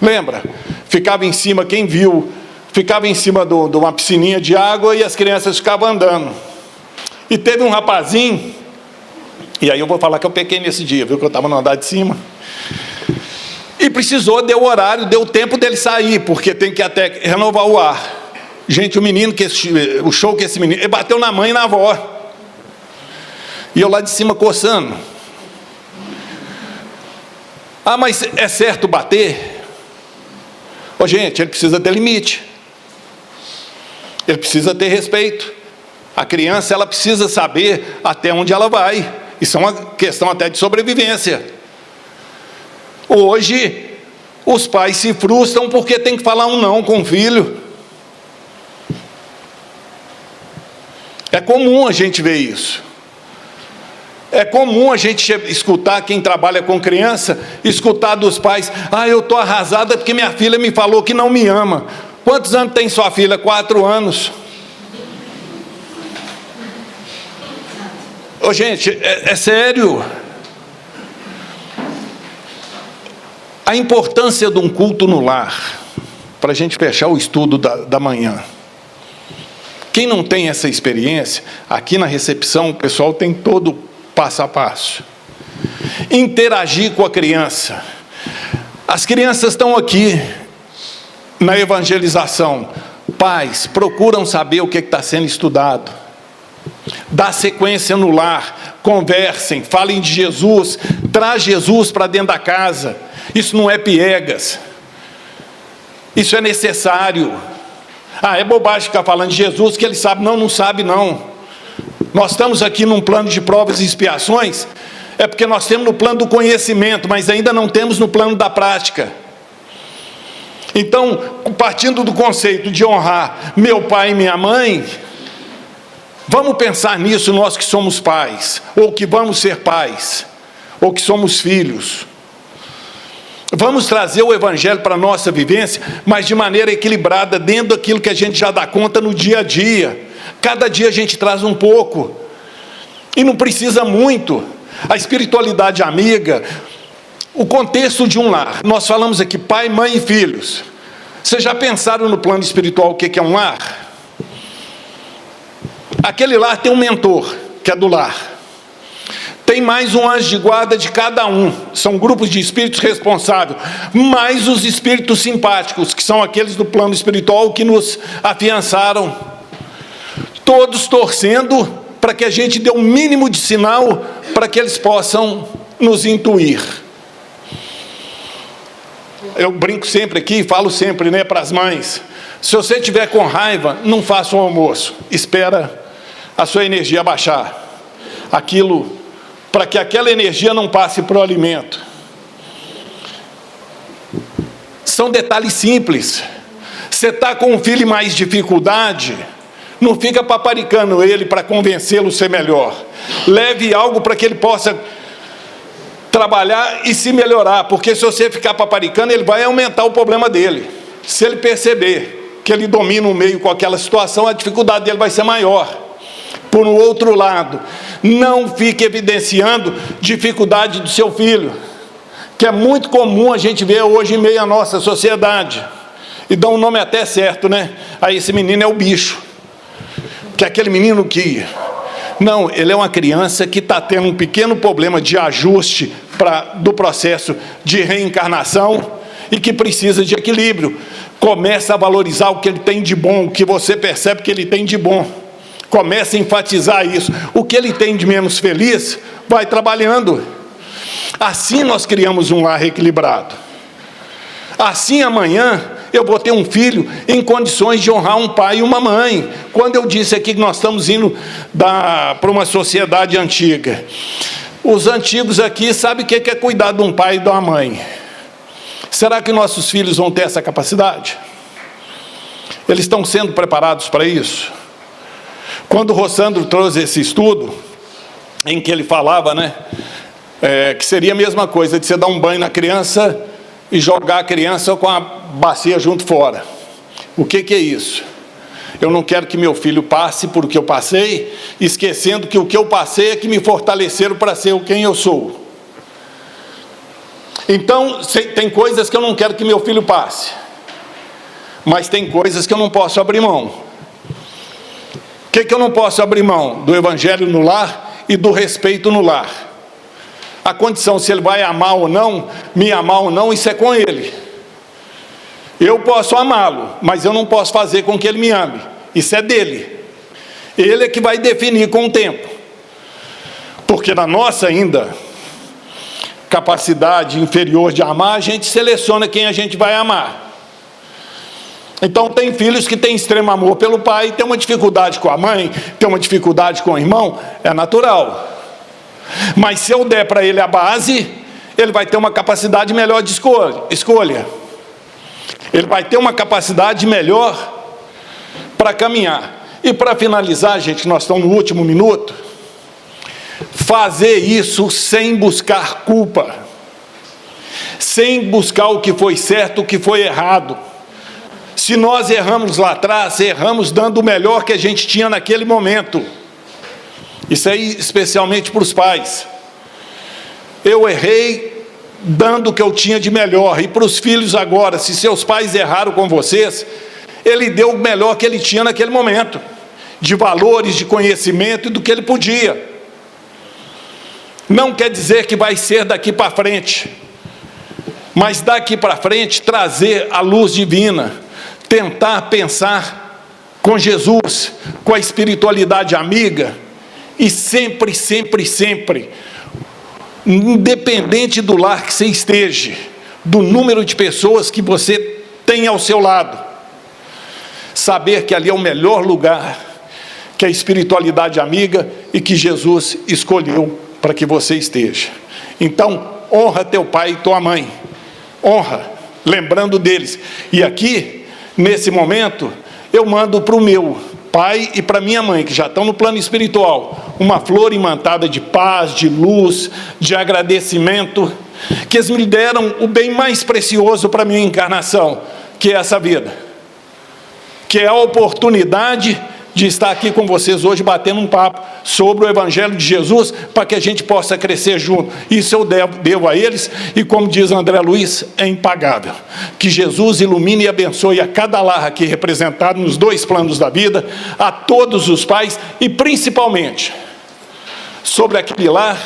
Lembra? Ficava em cima, quem viu, ficava em cima de uma piscininha de água e as crianças ficavam andando. E teve um rapazinho, e aí eu vou falar que eu pequei nesse dia, viu, que eu estava no andar de cima. E precisou, deu o horário, deu o tempo dele sair, porque tem que até renovar o ar. Gente, o show que esse menino, ele bateu na mãe e na avó. E eu lá de cima coçando. Ah, mas é certo bater? Ô, gente, ele precisa ter limite. Ele precisa ter respeito. A criança, ela precisa saber até onde ela vai. Isso é uma questão até de sobrevivência. Hoje, os pais se frustram porque tem que falar um não com o filho. É comum a gente ver isso. É comum a gente escutar, quem trabalha com criança, escutar dos pais: ah, eu estou arrasada porque minha filha me falou que não me ama. Quantos anos tem sua filha? 4 anos. Ô, gente, é sério. A importância de um culto no lar, para a gente fechar o estudo da manhã. Quem não tem essa experiência, aqui na recepção o pessoal tem todo o passo a passo. Interagir com a criança. As crianças estão aqui na evangelização. Pais procuram saber o que está sendo estudado. Dá sequência no lar, conversem, falem de Jesus, traz Jesus para dentro da casa. Isso não é piegas, isso é necessário. É bobagem ficar falando de Jesus, que ele sabe. Não sabe não. Nós estamos aqui num plano de provas e expiações, é porque nós temos no plano do conhecimento, mas ainda não temos no plano da prática. Então, partindo do conceito de honrar meu pai e minha mãe, vamos pensar nisso, nós que somos pais, ou que vamos ser pais, ou que somos filhos. Vamos trazer o Evangelho para a nossa vivência, mas de maneira equilibrada, dentro daquilo que a gente já dá conta no dia a dia. Cada dia a gente traz um pouco, e não precisa muito. A espiritualidade amiga, o contexto de um lar. Nós falamos aqui pai, mãe e filhos. Vocês já pensaram no plano espiritual o que é um lar? Aquele lar tem um mentor, que é do lar. Tem mais um anjo de guarda de cada um. São grupos de espíritos responsáveis. Mais os espíritos simpáticos, que são aqueles do plano espiritual que nos afiançaram. Todos torcendo para que a gente dê um mínimo de sinal para que eles possam nos intuir. Eu brinco sempre aqui, falo sempre, para as mães. Se você estiver com raiva, não faça o almoço. Espera a sua energia baixar. Para que aquela energia não passe para o alimento. São detalhes simples. Você está com um filho em mais dificuldade, não fica paparicando ele para convencê-lo a ser melhor. Leve algo para que ele possa trabalhar e se melhorar, porque se você ficar paparicando, ele vai aumentar o problema dele. Se ele perceber que ele domina o meio com aquela situação, a dificuldade dele vai ser maior. Por um outro lado, não fique evidenciando dificuldade do seu filho, que é muito comum a gente ver hoje em meio à nossa sociedade. E dá um nome até certo, Aí esse menino é o bicho. Que é aquele menino que... Não, ele é uma criança que está tendo um pequeno problema de ajuste do processo de reencarnação e que precisa de equilíbrio. Começa a valorizar o que ele tem de bom, o que você percebe que ele tem de bom. Começa a enfatizar isso. O que ele tem de menos feliz, vai trabalhando. Assim nós criamos um lar equilibrado. Assim amanhã eu vou ter um filho em condições de honrar um pai e uma mãe. Quando eu disse aqui que nós estamos indo para uma sociedade antiga, os antigos aqui sabem o que é cuidar de um pai e de uma mãe. Será que nossos filhos vão ter essa capacidade? Eles estão sendo preparados para isso? Quando o Rossandro trouxe esse estudo, em que ele falava, que seria a mesma coisa de você dar um banho na criança e jogar a criança com a bacia junto fora. O que é isso? Eu não quero que meu filho passe por o que eu passei, esquecendo que o que eu passei é que me fortaleceram para ser quem eu sou. Então, tem coisas que eu não quero que meu filho passe, mas tem coisas que eu não posso abrir mão. O que eu não posso abrir mão? Do Evangelho no lar e do respeito no lar. A condição, se ele vai amar ou não, me amar ou não, isso é com ele. Eu posso amá-lo, mas eu não posso fazer com que ele me ame. Isso é dele. Ele é que vai definir com o tempo. Porque na nossa ainda capacidade inferior de amar, a gente seleciona quem a gente vai amar. Então tem filhos que têm extremo amor pelo pai, tem uma dificuldade com a mãe, tem uma dificuldade com o irmão, é natural. Mas se eu der para ele a base, ele vai ter uma capacidade melhor de escolha. Ele vai ter uma capacidade melhor para caminhar. E para finalizar, gente, nós estamos no último minuto, fazer isso sem buscar culpa, sem buscar o que foi certo, o que foi errado. Se nós erramos lá atrás, erramos dando o melhor que a gente tinha naquele momento. Isso aí especialmente para os pais. Eu errei dando o que eu tinha de melhor. E para os filhos agora, se seus pais erraram com vocês, ele deu o melhor que ele tinha naquele momento, de valores, de conhecimento e do que ele podia. Não quer dizer que vai ser daqui para frente, mas daqui para frente trazer a luz divina, tentar pensar com Jesus, com a espiritualidade amiga, e sempre, sempre, sempre, independente do lar que você esteja, do número de pessoas que você tem ao seu lado, saber que ali é o melhor lugar, que é a espiritualidade amiga e que Jesus escolheu para que você esteja. Então, honra teu pai e tua mãe, honra, lembrando deles. E aqui, nesse momento, eu mando para o meu pai e para minha mãe, que já estão no plano espiritual, uma flor imantada de paz, de luz, de agradecimento, que eles me deram o bem mais precioso para a minha encarnação, que é essa vida, que é a oportunidade de estar aqui com vocês hoje, batendo um papo sobre o Evangelho de Jesus, para que a gente possa crescer junto. Isso eu devo a eles, e como diz André Luiz, é impagável. Que Jesus ilumine e abençoe a cada lar aqui representado nos dois planos da vida, a todos os pais, e principalmente sobre aquele lar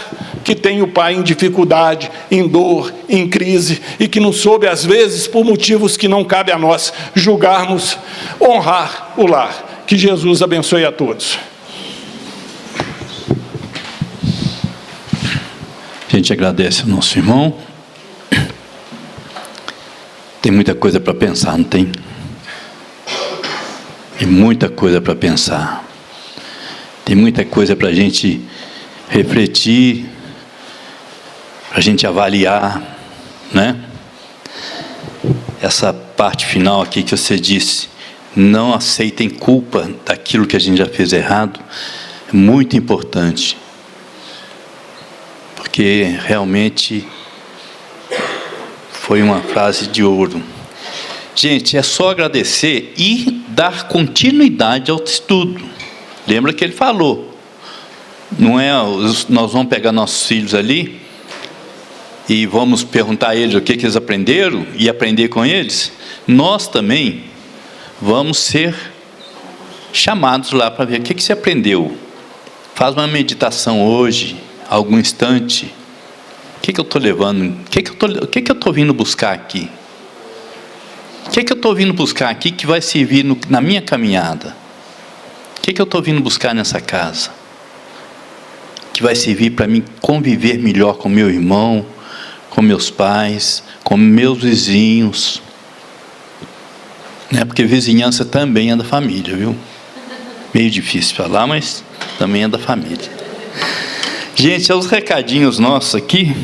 que tem o pai em dificuldade, em dor, em crise, e que não soube, às vezes, por motivos que não cabe a nós julgarmos, honrar o lar. Que Jesus abençoe a todos. A gente agradece ao nosso irmão. Tem muita coisa para pensar, não tem? Tem muita coisa para pensar. Tem muita coisa para a gente refletir, para a gente avaliar, né? Essa parte final aqui que você disse, não aceitem culpa daquilo que a gente já fez errado, é muito importante, porque realmente foi uma frase de ouro. Gente, é só agradecer e dar continuidade ao estudo. Lembra que ele falou, não é, nós vamos pegar nossos filhos ali e vamos perguntar a eles o que eles aprenderam e aprender com eles. Nós também vamos ser chamados lá para ver o que você aprendeu. Faz uma meditação hoje, algum instante. O que eu estou levando? O que eu estou vindo buscar aqui? O que eu estou vindo buscar aqui que vai servir na minha caminhada? O que eu estou vindo buscar nessa casa? Que vai servir para mim conviver melhor com meu irmão, com meus pais, com meus vizinhos. Né? Porque vizinhança também é da família, viu? Meio difícil falar, mas também é da família. Gente, os recadinhos nossos aqui,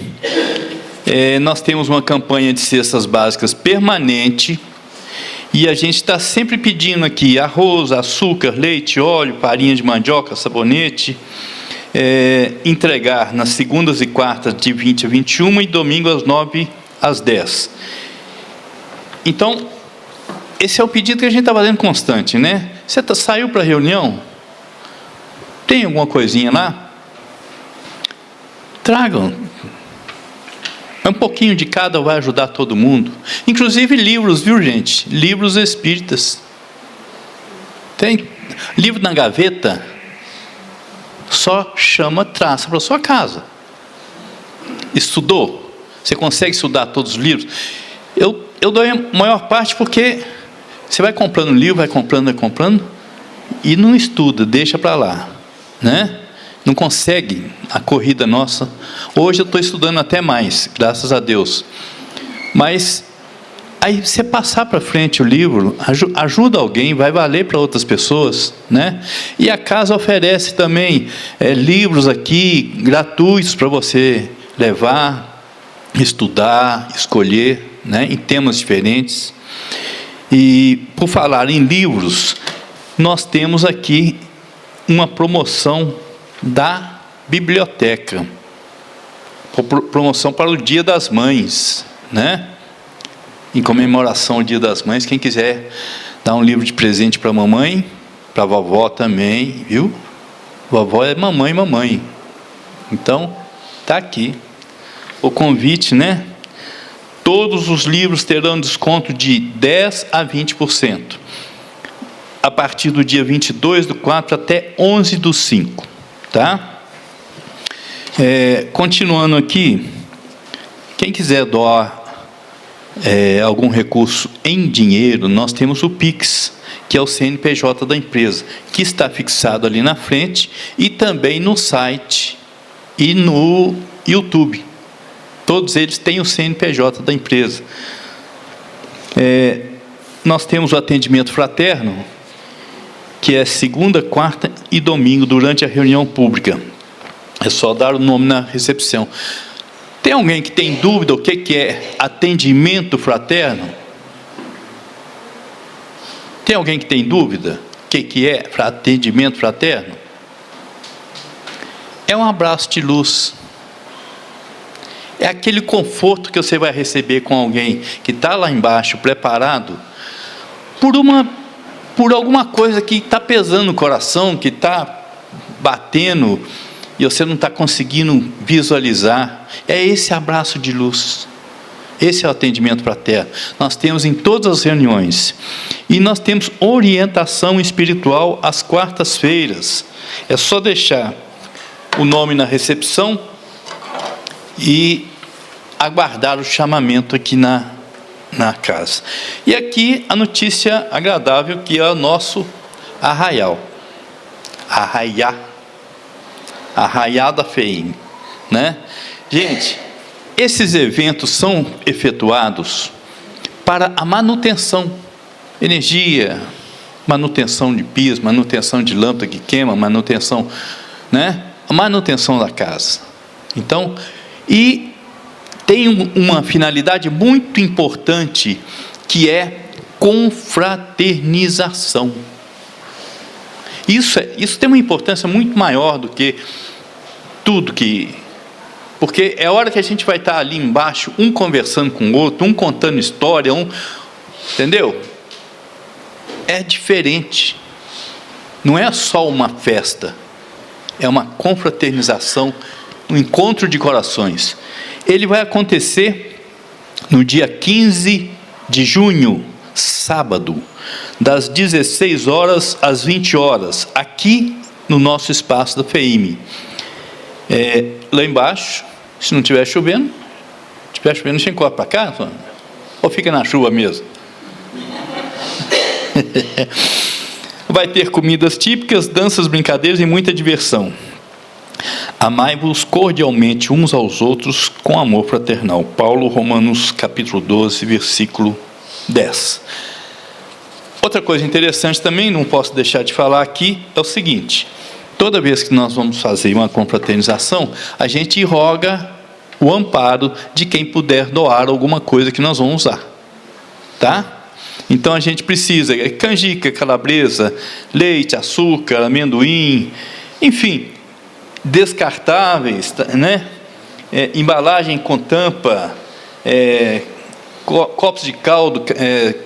nós temos uma campanha de cestas básicas permanente, e a gente está sempre pedindo aqui arroz, açúcar, leite, óleo, farinha de mandioca, sabonete, entregar nas segundas e quartas de 20 a 21 e domingo às 9 às 10. Então, esse é o pedido que a gente está fazendo constante, né? Você saiu para a reunião? Tem alguma coisinha lá? Tragam. Um pouquinho de cada vai ajudar todo mundo. Inclusive livros, viu, gente? Livros espíritas. Tem livro na gaveta, só chama, traça para sua casa. Estudou? Você consegue estudar todos os livros? Eu dou a maior parte porque você vai comprando livro, vai comprando, e não estuda, deixa para lá, né? Não consegue a corrida nossa. Hoje eu estou estudando até mais, graças a Deus. Mas aí você passar para frente o livro, ajuda alguém, vai valer para outras pessoas, né? E a casa oferece também livros aqui, gratuitos para você levar, estudar, escolher, né? Em temas diferentes. E por falar em livros, nós temos aqui uma promoção da biblioteca, promoção para o Dia das Mães, né? Em comemoração ao Dia das Mães, quem quiser Dá um livro de presente para a mamãe, para a vovó também, viu? Vovó é mamãe. Então, está aqui o convite, né? Todos os livros terão desconto de 10% a 20%. A partir do dia 22/4 até 11/5, tá? Continuando aqui, quem quiser doar algum recurso em dinheiro, nós temos o Pix, que é o CNPJ da empresa, que está fixado ali na frente e também no site e no YouTube. Todos eles têm o CNPJ da empresa. Nós temos o atendimento fraterno, que é segunda, quarta e domingo, durante a reunião pública. É só dar o nome na recepção. Tem alguém que tem dúvida o que é atendimento fraterno? Tem alguém que tem dúvida o que é atendimento fraterno? É um abraço de luz. É aquele conforto que você vai receber com alguém que está lá embaixo, preparado, por alguma coisa que está pesando no coração, que está batendo, e você não está conseguindo visualizar. É esse abraço de luz. Esse é o atendimento fraterno. Nós temos em todas as reuniões. E nós temos orientação espiritual às quartas-feiras. É só deixar o nome na recepção e aguardar o chamamento aqui na casa. E aqui a notícia agradável, que é o nosso arraial. Arraiá da FEIM, né? Gente, esses eventos são efetuados para a manutenção, energia, manutenção de piso, manutenção de lâmpada que queima, manutenção, né? A manutenção da casa. Então, e tem uma finalidade muito importante, que é confraternização. Isso tem uma importância muito maior do que tudo que... Porque é a hora que a gente vai estar ali embaixo, um conversando com o outro, um contando história, entendeu? É diferente. Não é só uma festa, é uma confraternização, um encontro de corações. Ele vai acontecer no dia 15 de junho, sábado, das 16 horas às 20 horas, aqui no nosso espaço da FEIM. Lá embaixo, se não estiver chovendo, a gente corre para cá, ou fica na chuva mesmo? Vai ter comidas típicas, danças, brincadeiras e muita diversão. Amai-vos cordialmente uns aos outros com amor fraternal. Paulo, Romanos capítulo 12, versículo 10. Outra coisa interessante também, não posso deixar de falar aqui, é o seguinte: toda vez que nós vamos fazer uma confraternização, a gente roga o amparo de quem puder doar alguma coisa que nós vamos usar, tá? Então a gente precisa canjica, calabresa, leite, açúcar, amendoim, enfim, descartáveis, né? Embalagem com tampa, copos de caldo,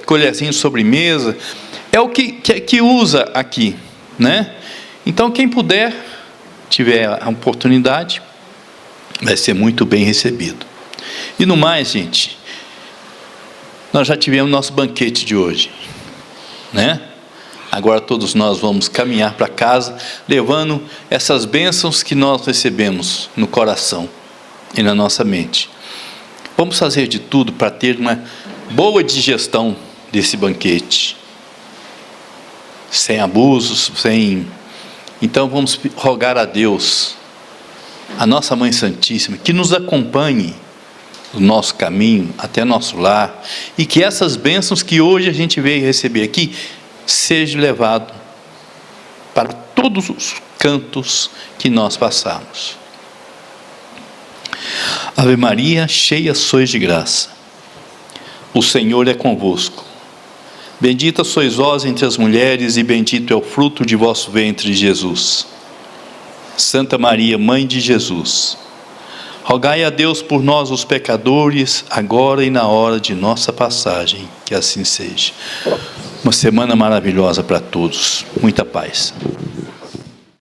colherzinho de sobremesa, é o que usa aqui, né? Então quem puder, tiver a oportunidade, vai ser muito bem recebido. E no mais, gente, nós já tivemos nosso banquete de hoje, né? Agora todos nós vamos caminhar para casa, levando essas bênçãos que nós recebemos no coração e na nossa mente. Vamos fazer de tudo para ter uma boa digestão desse banquete, sem abusos, Então vamos rogar a Deus, a nossa Mãe Santíssima, que nos acompanhe no nosso caminho até nosso lar, e que essas bênçãos que hoje a gente veio receber aqui, seja levado para todos os cantos que nós passamos. Ave Maria, cheia sois de graça, o Senhor é convosco. Bendita sois vós entre as mulheres, e bendito é o fruto de vosso ventre, Jesus. Santa Maria, Mãe de Jesus, rogai a Deus por nós, os pecadores, agora e na hora de nossa passagem, que assim seja. Uma semana maravilhosa para todos. Muita paz.